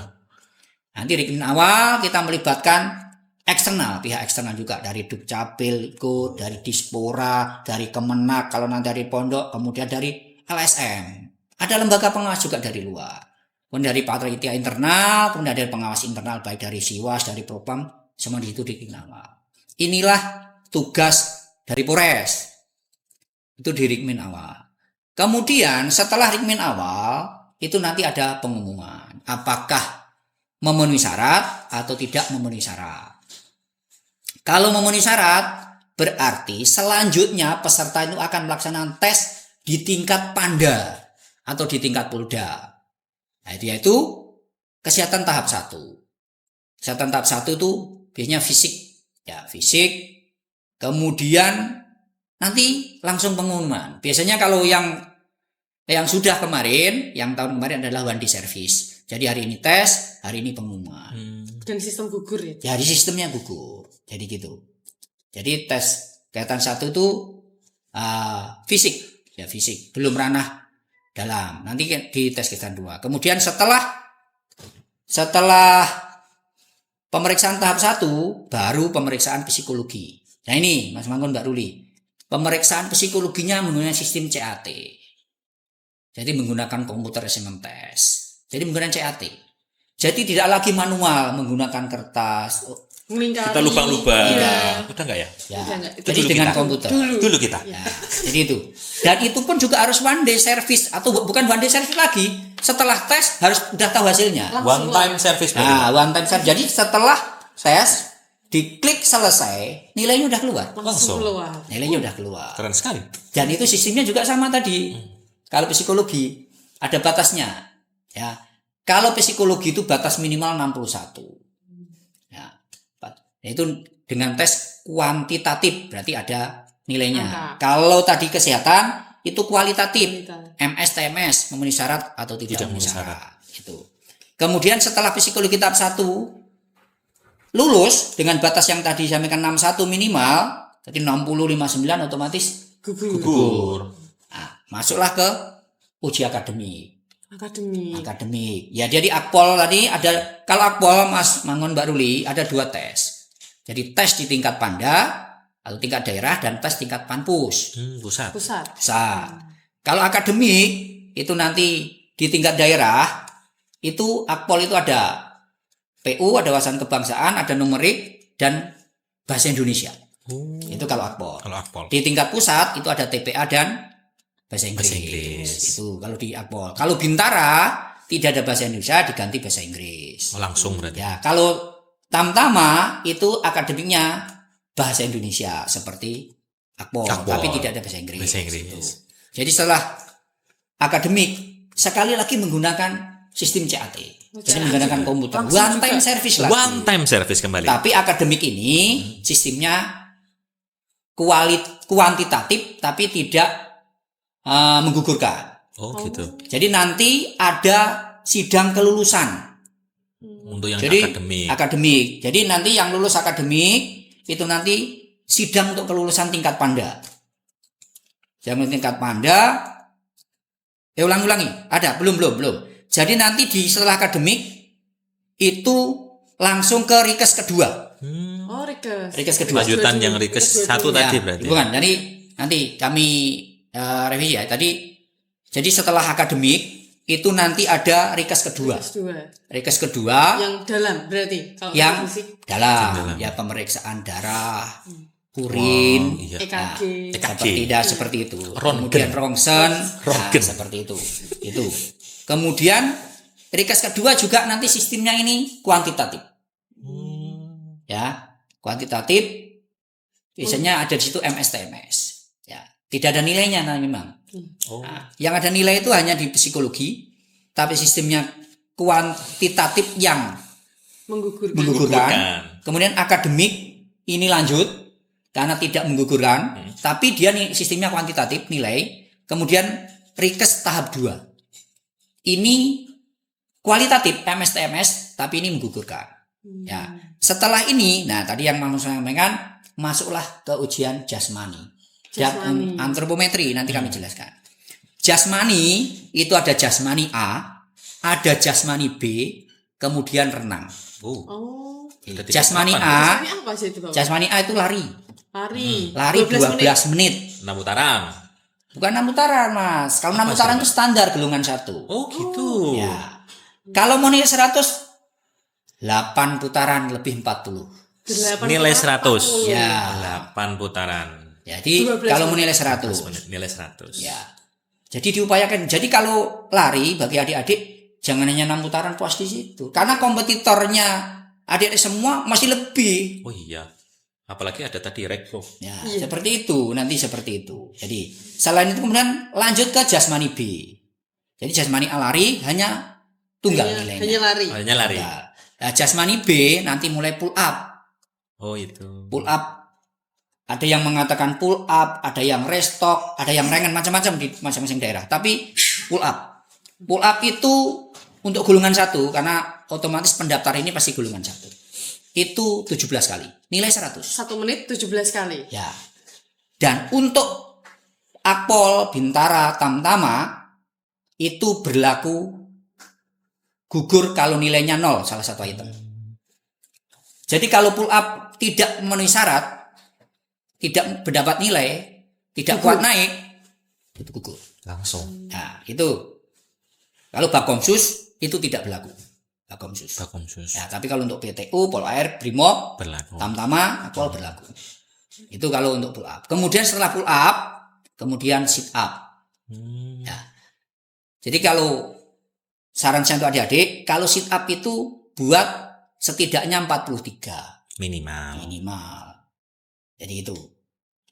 Nanti rikmin awal kita melibatkan eksternal, pihak eksternal juga dari Dukcapil ikut, dari Dispora, dari Kemenak, kalau nanti dari Pondok, kemudian dari LSM. Ada lembaga pengawas juga dari luar. kemudian dari panitia internal, kemudian dari pengawas internal baik dari Siwas, dari Propam, semua di situ di awal. Inilah tugas dari Polres. Itu di Rikmin awal. Kemudian setelah Rikmin awal itu nanti ada pengumuman apakah memenuhi syarat atau tidak memenuhi syarat. Kalau memenuhi syarat berarti selanjutnya peserta itu akan melaksanakan tes di tingkat Panda atau di tingkat Polda. Nah, yaitu kesehatan tahap 1. Kesehatan tahap 1 itu biasanya fisik. Ya, fisik. Kemudian nanti langsung pengumuman. Biasanya kalau yang sudah kemarin, yang tahun kemarin adalah one day service. Jadi hari ini tes, hari ini pengumuman. Dan sistem gugur ya? Ya, di sistemnya gugur. Jadi gitu. Jadi tes kesehatan 1 itu fisik. Ya, fisik. Belum ranah dalam. Nanti di tes kesehatan 2. Kemudian setelah pemeriksaan tahap 1 baru pemeriksaan psikologi. Nah ini Mas Mangun, Mbak Ruli. Pemeriksaan psikologinya menggunakan sistem CAT. Jadi menggunakan komputer assessment test. Jadi menggunakan CAT. Jadi tidak lagi manual menggunakan kertas. Melingkari. Kita lubang-lubang. Iya. Udah enggak ya? Ya. Udah enggak. Jadi Dulu dengan kita. komputer. Dulu kita. Ya, jadi itu. Dan itu pun juga harus one day service atau bukan one day service lagi. Setelah tes harus udah tahu hasilnya. One time service. Nah, one time service. Jadi setelah tes diklik selesai, nilainya udah keluar. Langsung keluar. Nilainya udah keluar. Keren sekali. Dan itu sistemnya juga sama tadi. Kalau psikologi ada batasnya. Ya. Kalau psikologi itu batas minimal 61. Ya. Itu dengan tes kuantitatif berarti ada nilainya. Kalau tadi kesehatan itu kualitatif. MS TMS memenuhi syarat atau tidak memenuhi syarat. Itu. Kemudian setelah psikologi tahap 1 lulus dengan batas yang tadi disampaikan 61 minimal, jadi 60 59 otomatis Gugur. Nah, masuklah ke uji akademik. Akademik. Ya, jadi akpol tadi ada, kalau akpol Mas Mangun, Mbak Ruli ada 2 tes. Jadi tes di tingkat Panda atau tingkat daerah dan tes tingkat Panpus. Pusat. Kalau akademik itu nanti di tingkat daerah itu akpol itu ada PU, ada wawasan kebangsaan, ada numerik dan bahasa Indonesia. Itu kalau akpol. Kalau akpol. Di tingkat pusat itu ada TPA dan bahasa Inggris. Itu kalau di akpol. Kalau Bintara tidak ada bahasa Indonesia, diganti bahasa Inggris. Langsung berarti. Ya, kalau Tamtama itu akademiknya bahasa Indonesia seperti akpol, tapi tidak ada bahasa Inggris. Bahasa Inggris. Gitu. Jadi setelah akademik sekali lagi menggunakan sistem CAT. Jadi menggunakan komputer. One time service lagi. One time service kembali. Tapi akademik ini sistemnya kuantitatif tapi tidak menggugurkan. Oh gitu. Jadi nanti ada sidang kelulusan. Untuk yang Jadi akademik. akademik. Jadi nanti yang lulus akademik itu nanti sidang untuk kelulusan tingkat Panda. Sidang tingkat Panda. Ulangi. Ada? Belum. Jadi nanti setelah akademik itu langsung ke Rikes kedua. Oh, Rikes. Rikes kedua. Lanjutan yang Rikes 1 tadi berarti. Bukan. Jadi nanti kami revisi ya. Jadi setelah akademik itu nanti ada Rikes kedua. Rikes kedua Yang dalam berarti kalau yang fisik. dalam ya pemeriksaan darah, urin, Iya. EKG. seperti itu. Röntgen. Kemudian rongsen, seperti itu. Itu. Kemudian Rikes kedua juga nanti sistemnya ini kuantitatif. Ya, kuantitatif biasanya ada di situ MS-TMS. Ya, tidak ada nilainya memang. Nah, yang ada nilai itu hanya di psikologi, tapi sistemnya kuantitatif yang menggugurkan. Kemudian akademik ini lanjut karena tidak menggugurkan, tapi dia sistemnya kuantitatif nilai. Kemudian Rikes tahap 2. Ini kualitatif MS-TMS tapi ini menggugurkan. Ya. Setelah ini, nah tadi yang mau saya sampaikan, masuklah ke ujian jasmani. Dan antropometri nanti kami jelaskan. Jasmani itu ada jasmani A, ada jasmani B, kemudian renang. Jasmani A. Jasmani A itu lari. Lari 12 menit. 6 putaran. Bukan 6 putaran, Mas. Kalau 6 putaran itu standar gelungan 1. Oh, gitu. Ya. Kalau mau nilai 100 8 putaran lebih 40. 8 Nilai putaran 100. 40. Ya. 8 putaran. Jadi 12 kalau mau menit. nilai 12 100. menit, nilai 100. Ya. Jadi diupayakan. Jadi kalau lari bagi adik-adik jangan hanya 6 putaran puas di situ. Karena kompetitornya adik-adik semua masih lebih. Oh iya. Apalagi ada tadi rekro. Ya, Iya. seperti itu. Nanti seperti itu. Jadi selain itu kemudian lanjut ke jasmani B. Jadi jasmani A lari hanya tunggal nilainya. Hanya lari. Hanya lari. Ya. Nah, jasmani B nanti mulai pull up. Oh itu. Pull up. Ada yang mengatakan pull up, ada yang restock, ada yang ringan macam-macam di masing-masing daerah. Tapi pull up. Pull up itu untuk golongan 1 karena otomatis pendaftar ini pasti golongan 1. Itu 17 kali. Nilai 100. 1 menit 17 kali. Ya. Dan untuk Akpol, Bintara, Tamtama itu berlaku gugur kalau nilainya 0 salah satu item. Jadi kalau pull up tidak memenuhi syarat, tidak mendapat nilai, tidak kuat naik, itu gugur. Langsung. Nah, itu. Kalau Bakomsus itu tidak berlaku. Bakomsus. Bakomsus. Ya, tapi kalau untuk BTU, Pol Air, Brimob, Berlaku. Tamtama, Akpol berlaku. Itu kalau untuk pull up. Kemudian setelah pull up, kemudian sit up. Hmm. Ya. Jadi kalau saran saya untuk adik-adik, kalau sit up itu buat setidaknya 43 Minimal. minimal. Jadi itu.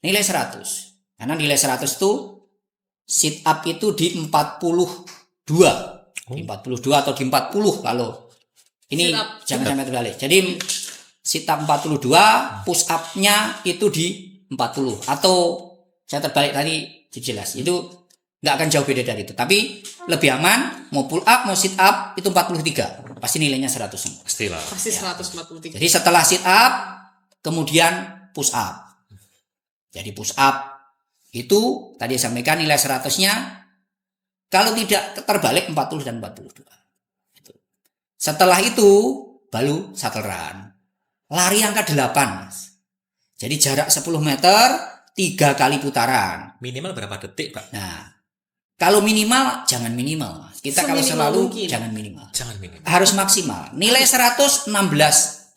Nilai 100. Karena nilai 100 itu sit up itu di 42. Di 42 atau di 40 kalau ini Sit up. jangan sampai terbalik. Jadi sit up 42, push up-nya itu di 40 atau saya terbalik tadi jelas. Itu nggak akan jauh beda dari itu. Tapi lebih aman mau pull up mau sit up itu 43. Pasti nilainya 100 semua. Pastilah. Pasti 143. Jadi setelah sit up kemudian push up. Jadi push up itu tadi saya sampaikan nilai 100-nya kalau tidak terbalik 40 dan 42. Itu. Setelah itu baru shuttle run. Lari angka 8. Jadi jarak 10 meter 3 kali putaran. Minimal berapa detik, Pak? Nah, kalau minimal jangan minimal. Kita kalau Seminimal selalu mungkin. jangan minimal. Jangan minimal. Harus maksimal. Nilai 100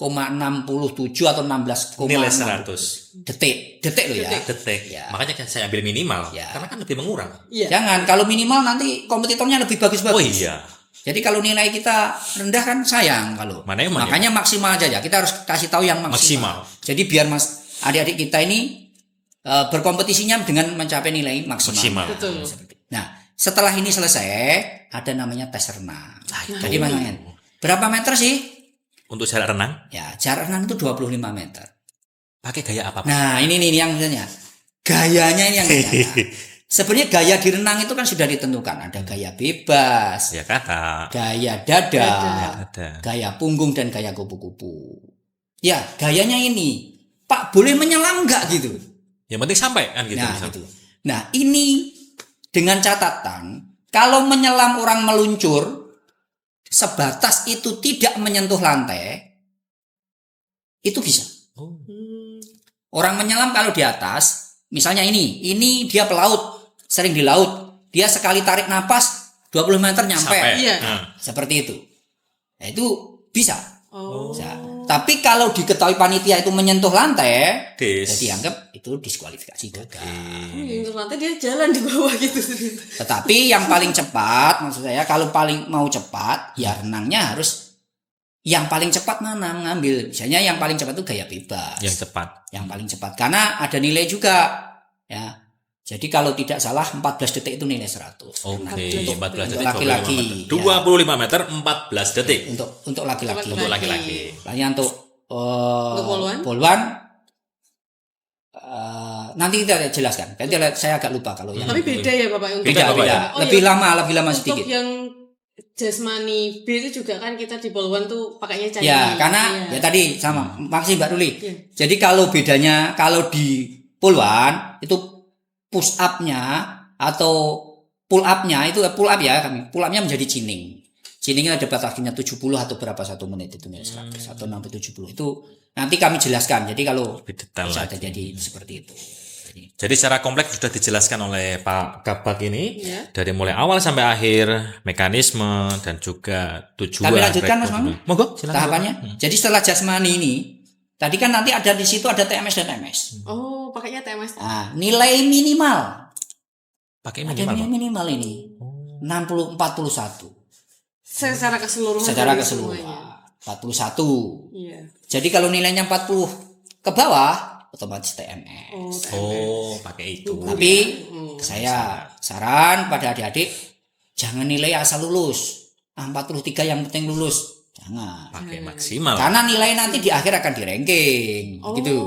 16,67 atau 16,6 Nilai 100 detik loh ya. detik. Ya. Makanya saya ambil minimal. Ya. Karena kan lebih mengurang. Iya. Jangan kalau minimal nanti kompetitornya lebih bagus-bagus. Oh iya. Jadi kalau nilai kita rendah kan sayang kalau. Mana yang mana? Makanya maksimal aja ya. Kita harus kasih tahu yang maksimal. Maksimal. Jadi biar adik-adik kita ini berkompetisinya dengan mencapai nilai maksimal. Maksimal. Betul. Nah, setelah ini selesai ada namanya tes renang. itu. Jadi mana berapa meter sih? Untuk jarak renang, Ya, jarak renang itu 25 meter. pakai gaya apa, Pak? Nah, ini yang misalnya gayanya ini yang ditanya. Sebenarnya gaya di renang itu kan sudah ditentukan. Ada gaya bebas, Ya kata. gaya dada, Ada. gaya punggung dan gaya kupu-kupu. Ya, gayanya ini. Pak, boleh menyelam nggak gitu? Yang penting sampai kan gitu. Nah, misal. gitu. Nah, ini dengan catatan kalau menyelam orang meluncur sebatas itu tidak menyentuh lantai, itu bisa. Oh. Orang menyelam kalau di atas, misalnya ini dia pelaut, sering di laut, dia sekali tarik napas 20 meter nyampe. Sampai. Iya. Nah, Seperti itu. Nah, itu bisa. Oh. Bisa. Tapi kalau diketahui panitia itu menyentuh lantai, Des. jadi anggap itu diskualifikasi gagal. Untuk nanti dia jalan di bawah gitu. Tetapi yang paling cepat, maksud saya kalau paling mau cepat, ya renangnya harus yang paling cepat mana mengambil. Misalnya yang paling cepat itu gaya bebas. Yang cepat. Yang paling cepat karena ada nilai juga, ya. Jadi kalau tidak salah 14 detik itu nilai 100. Oke, 14 Untuk detik laki-laki, 25 meter 14 detik. Untuk laki-laki. Untuk laki-laki. Lainnya untuk poluan? poluan nanti kita jelaskan. Nanti saya agak lupa kalau yang Tapi beda ya Bapak untuk beda. Bapak, ya? Oh, Lebih iya. lama Untuk sedikit. yang jasmani B itu juga kan kita di poluan tuh pakainya cair. Ya, karena Iya. ya tadi sama. Makasih Mbak Ruli. Iya. Jadi kalau bedanya kalau di poluan itu push up-nya atau pull up-nya itu pull up ya kami. Pull up-nya menjadi cining. Ciningnya ada batasnya 70 atau berapa 1 menit itu nilai 100 atau sampai 70. Itu nanti kami jelaskan. Jadi kalau Lebih detail bisa lagi. terjadi seperti itu. Jadi secara kompleks sudah dijelaskan oleh Pak Kabak ini Iya. dari mulai awal sampai akhir mekanisme dan juga tujuan. Kami lanjutkan, Mas rekrutmen. Mami. Monggo, silakan. Tahapannya. Jadi setelah jasmani ini, tadi kan nanti ada di situ ada TMS dan MS. Oh, pakainya TMS. Nah, nilai minimal. Pakai Ada minimal, nilai Pak. minimal ini. 60-41. Secara keseluruhan. Secara dari keseluruhan. semuanya. 41. Iya. Jadi kalau nilainya 40 ke bawah, otomatis TMS. Oh, TMS. Oh, pakai itu. Tapi Hmm. saya saran pada adik-adik, jangan nilai asal lulus. 43 yang penting lulus. Jangan. Pakai maksimal. Karena nilai nanti di akhir akan di ranking. Oh, Gitu.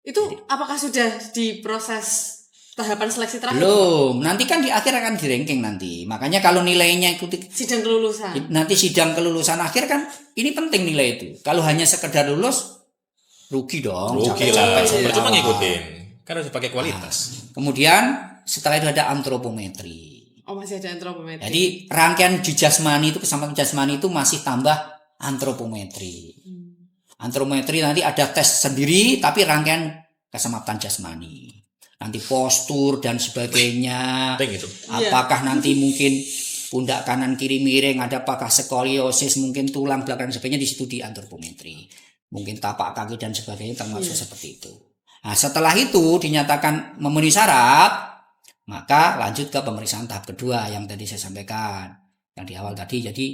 itu apakah sudah diproses tahapan seleksi terakhir? Belum. Nanti kan di akhir akan di ranking nanti. Makanya kalau nilainya ikuti Sidang kelulusan. nanti sidang kelulusan akhir kan ini penting nilai itu. Kalau hanya sekedar lulus rugi dong. Oke Capek-capek lah, saya percuma awal. ngikutin. Kan harus pakai kualitas. Kemudian setelah itu ada antropometri. Oh, masih ada antropometri. Jadi rangkaian di jasmani itu kesempatan jasmani itu masih tambah antropometri. Antropometri nanti ada tes sendiri tapi rangkaian kesemapatan jasmani. Nanti postur dan sebagainya. Penting itu. Iya. Apakah nanti mungkin pundak kanan kiri miring, ada apakah skoliosis, mungkin tulang belakang sebagainya di situ di antropometri. Mungkin tapak kaki dan sebagainya termasuk seperti itu. Nah, setelah itu dinyatakan memenuhi syarat, maka lanjut ke pemeriksaan tahap kedua yang tadi saya sampaikan. Yang di awal tadi jadi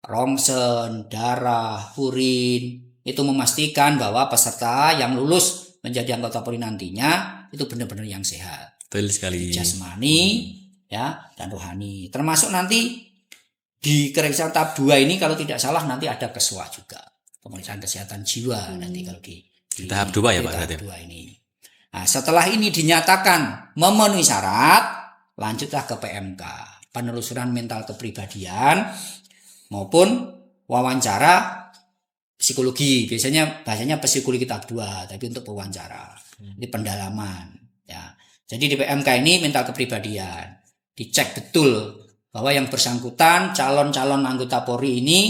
rongsen, darah, urin, itu memastikan bahwa peserta yang lulus menjadi anggota Polri nantinya itu benar-benar yang sehat. Betul sekali. Jasmani ya dan rohani. Termasuk nanti di pemeriksaan tahap 2 ini kalau tidak salah nanti ada keswa juga. Pemeriksaan kesehatan jiwa nanti kalau di Tahap 2 ya, di Pak, tahap berarti? 2 ini. Nah, setelah ini dinyatakan memenuhi syarat, lanjutlah ke PMK, penelusuran mental kepribadian maupun wawancara psikologi. Biasanya bahasanya psikologi tahap 2, tapi untuk wawancara. Ini pendalaman ya. Jadi di PMK ini mental kepribadian. Dicek betul bahwa yang bersangkutan calon-calon anggota Polri ini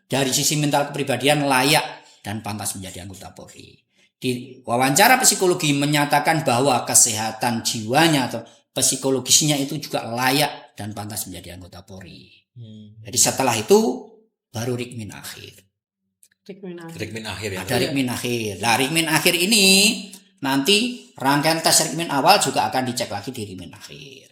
dari sisi mental kepribadian layak dan pantas menjadi anggota Polri. Di wawancara psikologi menyatakan bahwa kesehatan jiwanya atau psikologisnya itu juga layak dan pantas menjadi anggota Polri. Jadi setelah itu baru rikmin akhir. Rikmin akhir ya. Ada rikmin akhir. Nah, rikmin akhir ini nanti rangkaian tes rikmin awal juga akan dicek lagi di rikmin akhir.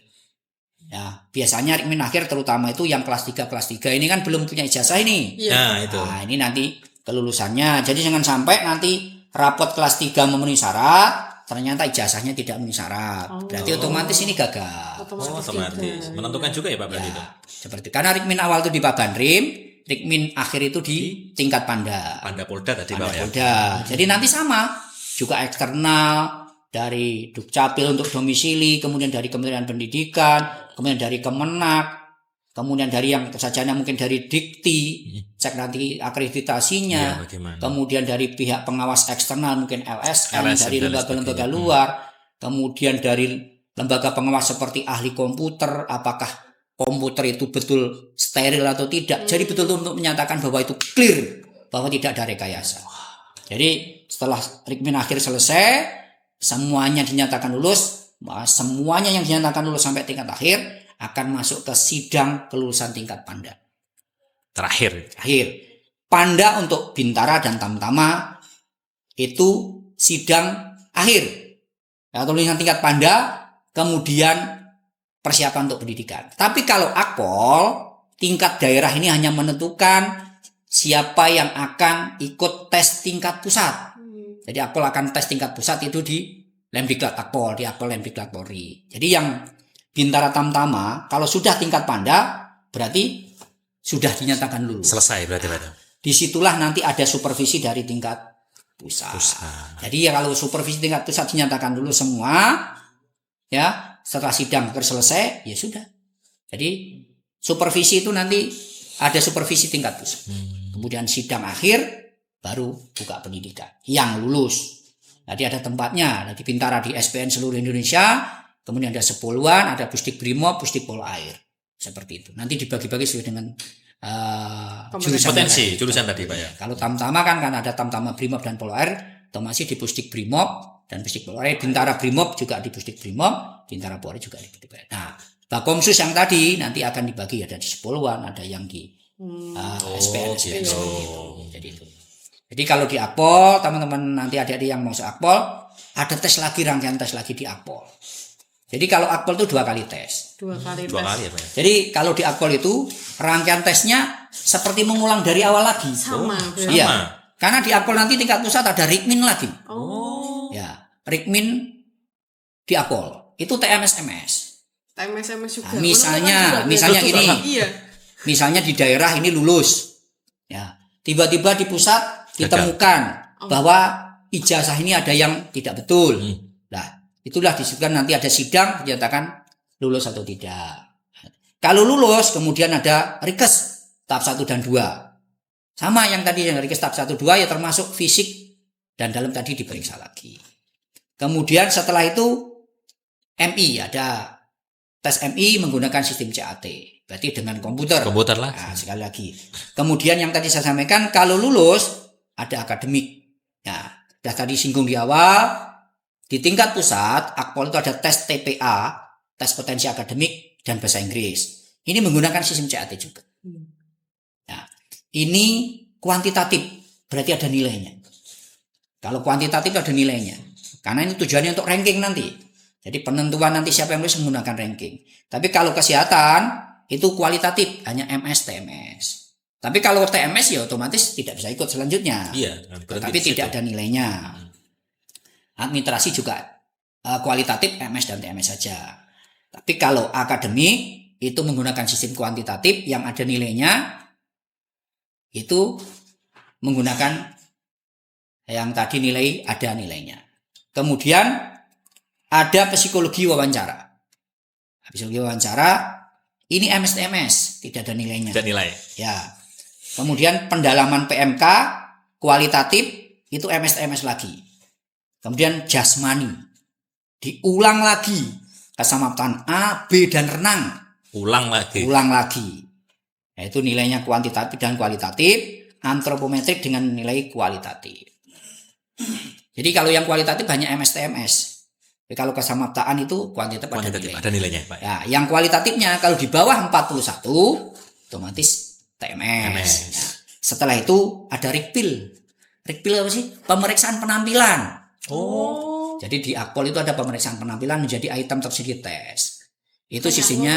Ya, biasanya rikmin akhir terutama itu yang kelas 3 ini kan belum punya ijazah ini. Iya. Nah, itu. Nah, ini nanti kelulusannya. Jadi jangan sampai nanti rapot kelas 3 memenuhi syarat, ternyata ijazahnya tidak memenuhi syarat. Oh. Berarti otomatis ini gagal. Oh, otomatis. Menentukan juga ya Pak berarti itu. Seperti karena rikmin awal itu di Pabanrim, rikmin akhir itu di tingkat Panda. Panda Polda tadi Pak ya. Polda. Jadi nanti sama, juga eksternal dari Dukcapil untuk domisili, kemudian dari Kementerian Pendidikan, kemudian dari Kemenak, kemudian dari yang sajanya mungkin dari Dikti, cek nanti akreditasinya, Iya, bagaimana? kemudian dari pihak pengawas eksternal mungkin LSM, LSM dari dan lembaga-lembaga sebagainya. luar, kemudian dari lembaga pengawas seperti ahli komputer, apakah komputer itu betul steril atau tidak. Jadi betul-betul untuk menyatakan bahwa itu clear, bahwa tidak ada rekayasa. Jadi setelah rikmin akhir selesai, semuanya dinyatakan lulus, semuanya yang dinyatakan lulus sampai tingkat akhir akan masuk ke sidang kelulusan tingkat Panda. Terakhir. Panda untuk Bintara dan Tamtama itu sidang akhir. Ya, kelulusan tingkat Panda, kemudian persiapan untuk pendidikan. Tapi kalau Akpol, tingkat daerah ini hanya menentukan siapa yang akan ikut tes tingkat pusat. Jadi Akpol akan tes tingkat pusat itu di Lemdiklat Akpol, di Akpol Lemdiklat Polri. Jadi yang Bintara Tamtama, kalau sudah tingkat Panda, berarti sudah dinyatakan lulus. Selesai berarti Pak. Disitulah nanti ada supervisi dari tingkat pusat. Jadi ya kalau supervisi tingkat pusat dinyatakan lulus semua, ya setelah sidang selesai, ya sudah. Jadi supervisi itu nanti ada supervisi tingkat pusat. Kemudian sidang akhir, baru buka pendidikan. Yang lulus. Jadi ada tempatnya, di Bintara di SPN seluruh Indonesia, kemudian ada Sepuluhan, ada Pusdik Brimob, Pusdik Polair. Seperti itu. Nanti dibagi-bagi sesuai dengan Jurusan tadi Pak ya. Kalau Tamtama kan ada Tamtama Brimob dan Polair, atau masih di Pusdik Brimob, dan Pusdik Polri. Bintara Brimob juga di Pusdik Brimob, Bintara Polri juga di Pusdik Polri. Nah, Bakomsus yang tadi nanti akan dibagi, ada di Sepuluhan, ada yang di SPN seperti itu. Jadi itu. Jadi kalau di Akpol, teman-teman nanti adik-adik yang mau se-Akpol, ada tes lagi, rangkaian tes lagi di Akpol. Jadi kalau Akpol itu 2 kali tes. 2 kali Dua tes. kali ya Pak? Jadi kalau di Akpol itu rangkaian tesnya seperti mengulang dari awal lagi. Sama. berarti. Iya. Karena di Akpol nanti tingkat pusat ada Rikmin lagi. Oh. Ya, Rikmin di Akpol. Itu TMS-MS. TMS juga. Nah, misalnya Betul, ini. Iya. Misalnya di daerah ini lulus. Ya, tiba-tiba di pusat ditemukan bahwa ijazah ini ada yang tidak betul. Nah, itulah disebutkan nanti ada sidang dinyatakan lulus atau tidak. Kalau lulus kemudian ada rikes tahap 1 dan 2. Sama yang tadi yang rikes tahap 1 2 ya termasuk fisik dan dalam tadi diperiksa lagi. Kemudian setelah itu MI, ada tes MI menggunakan sistem CAT. Berarti dengan komputer. Komputer lah. Nah, sekali lagi. Kemudian yang tadi saya sampaikan kalau lulus ada akademik. Nah, sudah tadi singgung di awal, di tingkat pusat Akpol itu ada tes TPA, tes potensi akademik dan bahasa Inggris. Ini menggunakan sistem CAT juga. Nah, ini kuantitatif, berarti ada nilainya. Kalau kuantitatif ada nilainya. Karena ini tujuannya untuk ranking nanti. Jadi penentuan nanti siapa yang lulus menggunakan ranking. Tapi kalau kesehatan itu kualitatif, hanya MS, TMS. Tapi kalau TMS ya otomatis tidak bisa ikut selanjutnya. Iya. Tapi tidak ada nilainya. Administrasi juga kualitatif MS dan TMS saja. Tapi kalau akademik itu menggunakan sistem kuantitatif yang ada nilainya, itu menggunakan yang tadi nilai ada nilainya. Kemudian ada psikologi wawancara. Psikologi wawancara ini MS-TMS, tidak ada nilainya. Tidak nilai. Ya. Kemudian pendalaman PMK kualitatif itu MS-TMS lagi. Kemudian jasmani diulang lagi, kesamaptan A, B dan renang. Ulang lagi. Yaitu nilainya kuantitatif dan kualitatif, antropometrik dengan nilai kualitatif. Jadi kalau yang kualitatif hanya MS-TMS. Jadi kalau kesamaptaan itu kuantitatif ada nilainya, Pak. Ya, yang kualitatifnya kalau di bawah 41 otomatis TMS. Ya. Setelah itu ada Rikpil. Rikpil apa sih? Pemeriksaan penampilan. Oh. Jadi di Akpol itu ada pemeriksaan penampilan menjadi item tersedia tes. Itu Kayak sistemnya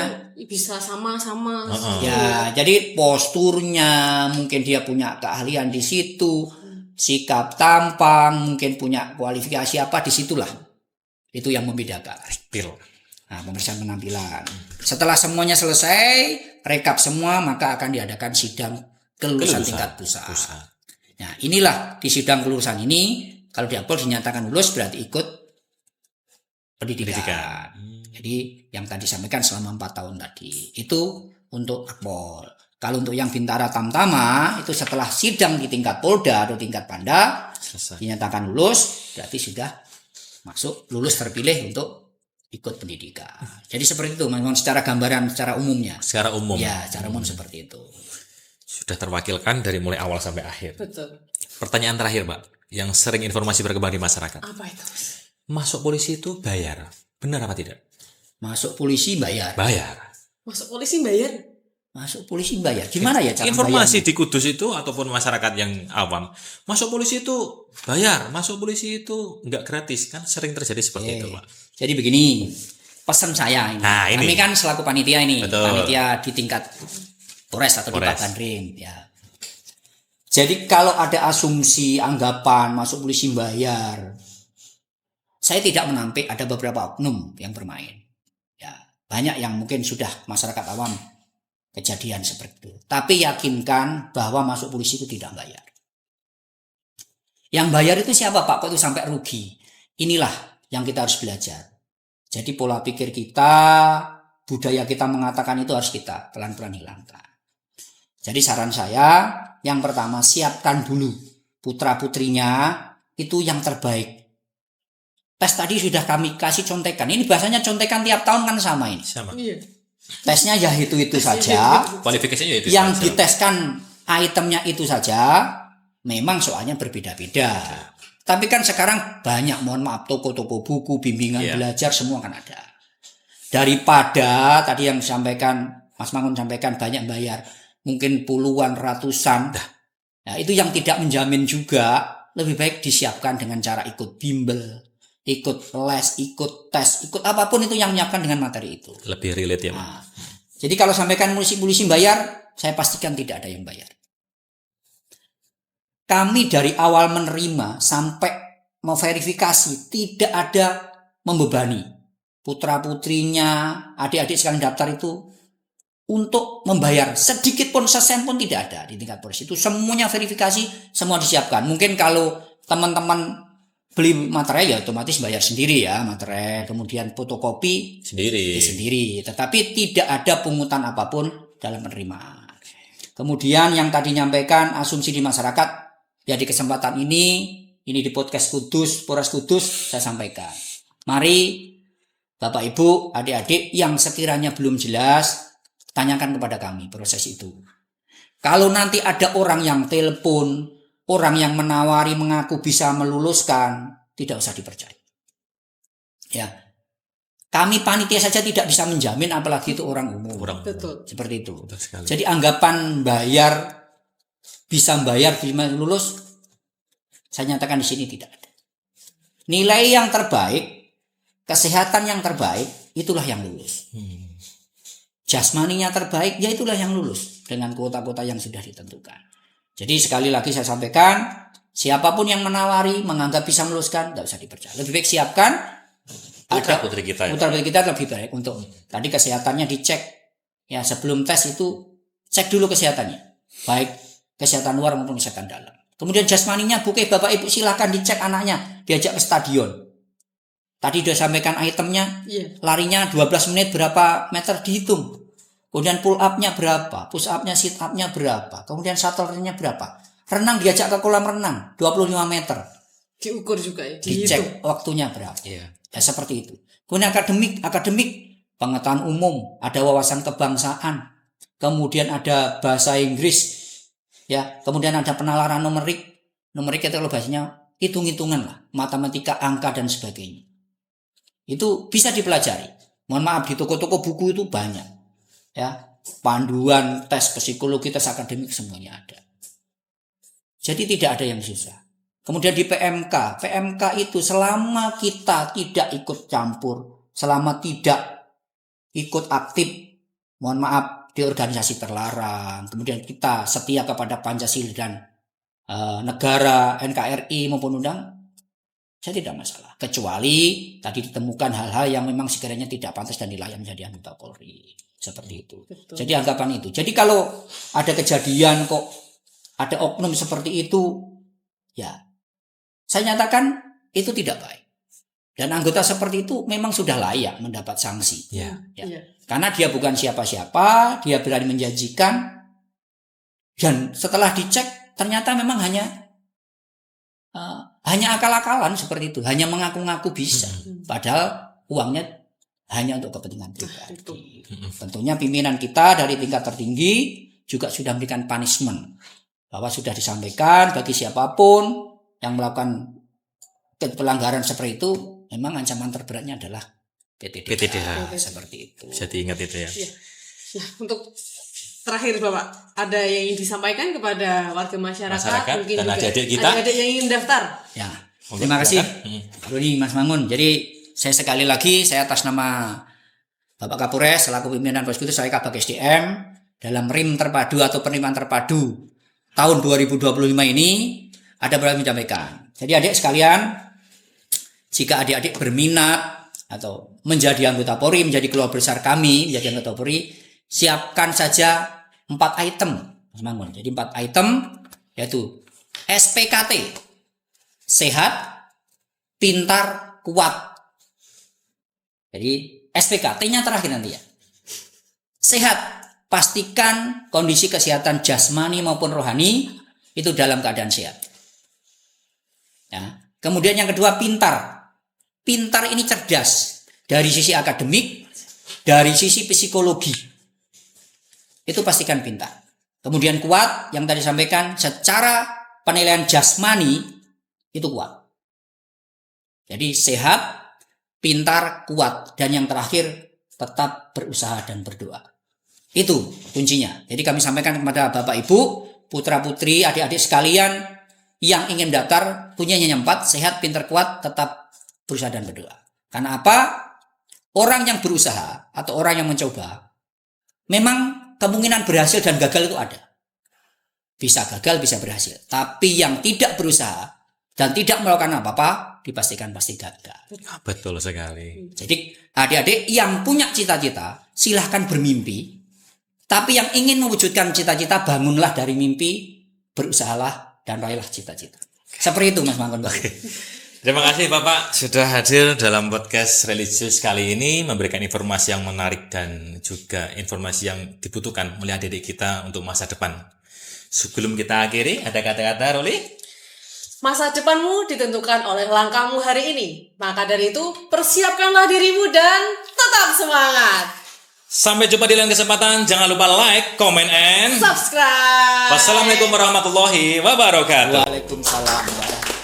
bisa sama-sama. ya, jadi posturnya mungkin dia punya keahlian di situ, sikap tampang mungkin punya kualifikasi apa di situlah. Itu yang membedakan. Nah, pemeriksaan penampilan. Setelah semuanya selesai, rekap semua, maka akan diadakan sidang kelulusan tingkat pusat. Nah, inilah di sidang kelulusan ini, kalau di Akpol dinyatakan lulus berarti ikut pendidikan. Jadi yang tadi sampaikan selama 4 tahun tadi itu untuk Akpol. Kalau untuk yang Bintara Tamtama itu setelah sidang di tingkat Polda atau tingkat Panda dinyatakan lulus berarti sudah masuk lulus terpilih untuk ikut pendidikan. Jadi seperti itu memang secara gambaran secara umumnya. Secara umum. Ya, secara umum seperti itu. Sudah terwakilkan dari mulai awal sampai akhir. Betul. Pertanyaan terakhir, Pak, yang sering informasi berkembang di masyarakat. Apa itu? Masuk polisi itu bayar. Benar apa tidak? Masuk polisi bayar. Bayar. Masuk polisi bayar? Masuk polisi bayar. Gimana ya cara informasi bayarnya? di Kudus itu ataupun masyarakat yang awam, masuk polisi itu bayar, masuk polisi itu enggak gratis, kan sering terjadi seperti itu, Pak. Jadi begini, pesan saya ini. Nah, ini. Kami kan selaku panitia ini, Betul. panitia di tingkat Polres atau di Polres. Papandring, ya. Jadi kalau ada asumsi anggapan masuk polisi bayar, saya tidak menampik ada beberapa oknum yang bermain. Ya, banyak yang mungkin sudah masyarakat awam kejadian seperti itu. Tapi yakinkan bahwa masuk polisi itu tidak bayar. Yang bayar itu siapa, Pak? Kok itu sampai rugi? Inilah yang kita harus belajar. Jadi pola pikir kita, budaya kita mengatakan itu harus kita pelan-pelan hilangkan. Jadi saran saya, yang pertama siapkan dulu putra-putrinya itu yang terbaik. Tes tadi sudah kami kasih contekan. Ini bahasanya contekan tiap tahun kan sama ini. Sama. Iya. Tesnya ya itu saja. Kualifikasinya itu Yang saja. diteskan itemnya itu saja, memang soalnya berbeda-beda. Tapi kan sekarang banyak, mohon maaf, toko-toko buku, bimbingan belajar semua kan ada. Daripada tadi yang disampaikan Mas Mangun sampaikan banyak bayar, mungkin puluhan, ratusan. Nah, itu yang tidak menjamin juga. Lebih baik disiapkan dengan cara ikut bimbel, ikut les, ikut tes, ikut apapun itu yang menyiapkan dengan materi itu. Lebih relate ya, Pak. Nah, jadi kalau sampaikan polisi bayar, saya pastikan tidak ada yang bayar. Kami dari awal menerima sampai mau verifikasi tidak ada membebani putra-putrinya, adik-adik sekalian daftar itu untuk membayar sedikit pun, sesen pun tidak ada di tingkat polisi. Itu semuanya verifikasi, semua disiapkan. Mungkin kalau teman-teman beli materai ya otomatis bayar sendiri ya materai, kemudian fotokopi sendiri. Tetapi tidak ada pungutan apapun dalam penerimaan. Kemudian yang tadi nyampaikan asumsi di masyarakat. Ya di kesempatan ini di podcast Kudus, Polres Kudus saya sampaikan. Mari Bapak Ibu, adik-adik yang sekiranya belum jelas, tanyakan kepada kami proses itu. Kalau nanti ada orang yang telepon, orang yang menawari mengaku bisa meluluskan, tidak usah dipercaya. Ya. Kami panitia saja tidak bisa menjamin apalagi itu orang umum. Betul. Seperti itu. Jadi anggapan bisa bayar bisa lulus, saya nyatakan di sini tidak ada. Nilai yang terbaik, kesehatan yang terbaik, itulah yang lulus. Jasmaninya terbaik, ya itulah yang lulus dengan kuota-kuota yang sudah ditentukan. Jadi sekali lagi saya sampaikan, siapapun yang menawari menganggap bisa meluluskan, tidak usah dipercaya. Lebih baik siapkan. Putra-putri kita lebih baik untuk tadi kesehatannya dicek. Ya sebelum tes itu cek dulu kesehatannya, baik kesehatan luar maupun kesehatan dalam. Kemudian jasmaninya bukan Bapak Ibu silakan dicek anaknya, diajak ke stadion. Tadi sudah sampaikan itemnya, larinya 12 menit berapa meter dihitung. Kemudian pull up-nya berapa, push up-nya, sit up-nya berapa. Kemudian shuttle-nya berapa. Renang diajak ke kolam renang 25 meter. Diukur juga ya, dicek waktunya berapa. Ya seperti itu. Kemudian akademik, pengetahuan umum, ada wawasan kebangsaan. Kemudian ada bahasa Inggris. Ya, kemudian ada penalaran numerik itu kalau bahasanya hitung-hitungan lah, matematika, angka dan sebagainya. Itu bisa dipelajari. Mohon maaf di toko-toko buku itu banyak. Ya, panduan, tes psikologi, tes akademik semuanya ada. Jadi tidak ada yang susah. Kemudian di PMK itu selama kita tidak ikut campur, selama tidak ikut aktif, mohon maaf di organisasi terlarang, kemudian kita setia kepada Pancasila dan negara, NKRI maupun undang, saya tidak masalah. Kecuali tadi ditemukan hal-hal yang memang sekiranya tidak pantas dan layak menjadi anggota Polri. Seperti itu. Betul. Jadi anggapan itu. Jadi kalau ada kejadian kok ada oknum seperti itu, ya saya nyatakan itu tidak baik. Dan anggota seperti itu memang sudah layak mendapat sanksi. Ya. Karena dia bukan siapa-siapa, dia berani menjanjikan, dan setelah dicek ternyata memang hanya akal-akalan seperti itu, hanya mengaku-ngaku bisa, padahal uangnya hanya untuk kepentingan pribadi. Tentunya pimpinan kita dari tingkat tertinggi juga sudah memberikan punishment, bahwa sudah disampaikan bagi siapapun yang melakukan pelanggaran seperti itu, memang ancaman terberatnya adalah PTDH. Seperti itu. Bisa diingat itu ya. Ya, untuk terakhir Bapak, ada yang ingin disampaikan kepada warga masyarakat mungkin dan juga adik-adik kita, adik-adik yang ingin daftar. Ya, terima kasih Rudi, Mas Mangun. Jadi saya sekali lagi, saya atas nama Bapak Kapolres selaku pimpinan Polres Kudus, saya Kabag SDM dalam RIM terpadu atau penerimaan terpadu tahun 2025 ini ada beberapa menyampaikan. Jadi adik sekalian, jika adik-adik berminat atau menjadi anggota Polri, menjadi keluarga besar kami, menjadi anggota Polri, siapkan saja 4 item, Mas Mangun. Jadi 4 item yaitu SPKT, sehat, pintar, kuat. Jadi SPKT-nya terakhir nanti ya. Sehat, pastikan kondisi kesehatan jasmani maupun rohani itu dalam keadaan sehat. Ya. Kemudian yang kedua pintar. Pintar ini cerdas dari sisi akademik, dari sisi psikologi. Itu pastikan pintar. Kemudian kuat yang tadi sampaikan secara penilaian jasmani itu kuat. Jadi sehat, pintar, kuat, dan yang terakhir tetap berusaha dan berdoa. Itu kuncinya. Jadi kami sampaikan kepada Bapak Ibu, putra-putri, adik-adik sekalian yang ingin daftar, punya hanya 4, sehat, pintar, kuat, tetap berusaha dan berdoa. Karena apa? Orang yang berusaha atau orang yang mencoba, memang kemungkinan berhasil dan gagal itu ada. Bisa gagal, bisa berhasil. Tapi yang tidak berusaha dan tidak melakukan apa-apa, dipastikan pasti gagal. Betul sekali. Jadi adik-adik yang punya cita-cita, silahkan bermimpi. Tapi yang ingin mewujudkan cita-cita, bangunlah dari mimpi, berusahalah dan raihlah cita-cita. Seperti itu Mas Mangkon. Terima kasih Bapak sudah hadir dalam podcast religius kali ini, memberikan informasi yang menarik dan juga informasi yang dibutuhkan oleh adik-adik kita untuk masa depan. Sebelum kita akhiri, ada kata-kata Roli? Masa depanmu ditentukan oleh langkahmu hari ini. Maka dari itu, persiapkanlah dirimu dan tetap semangat. Sampai jumpa di lain kesempatan. Jangan lupa like, comment, and Subscribe. wassalamualaikum warahmatullahi wabarakatuh. Waalaikumsalam warahmatullahi wabarakatuh.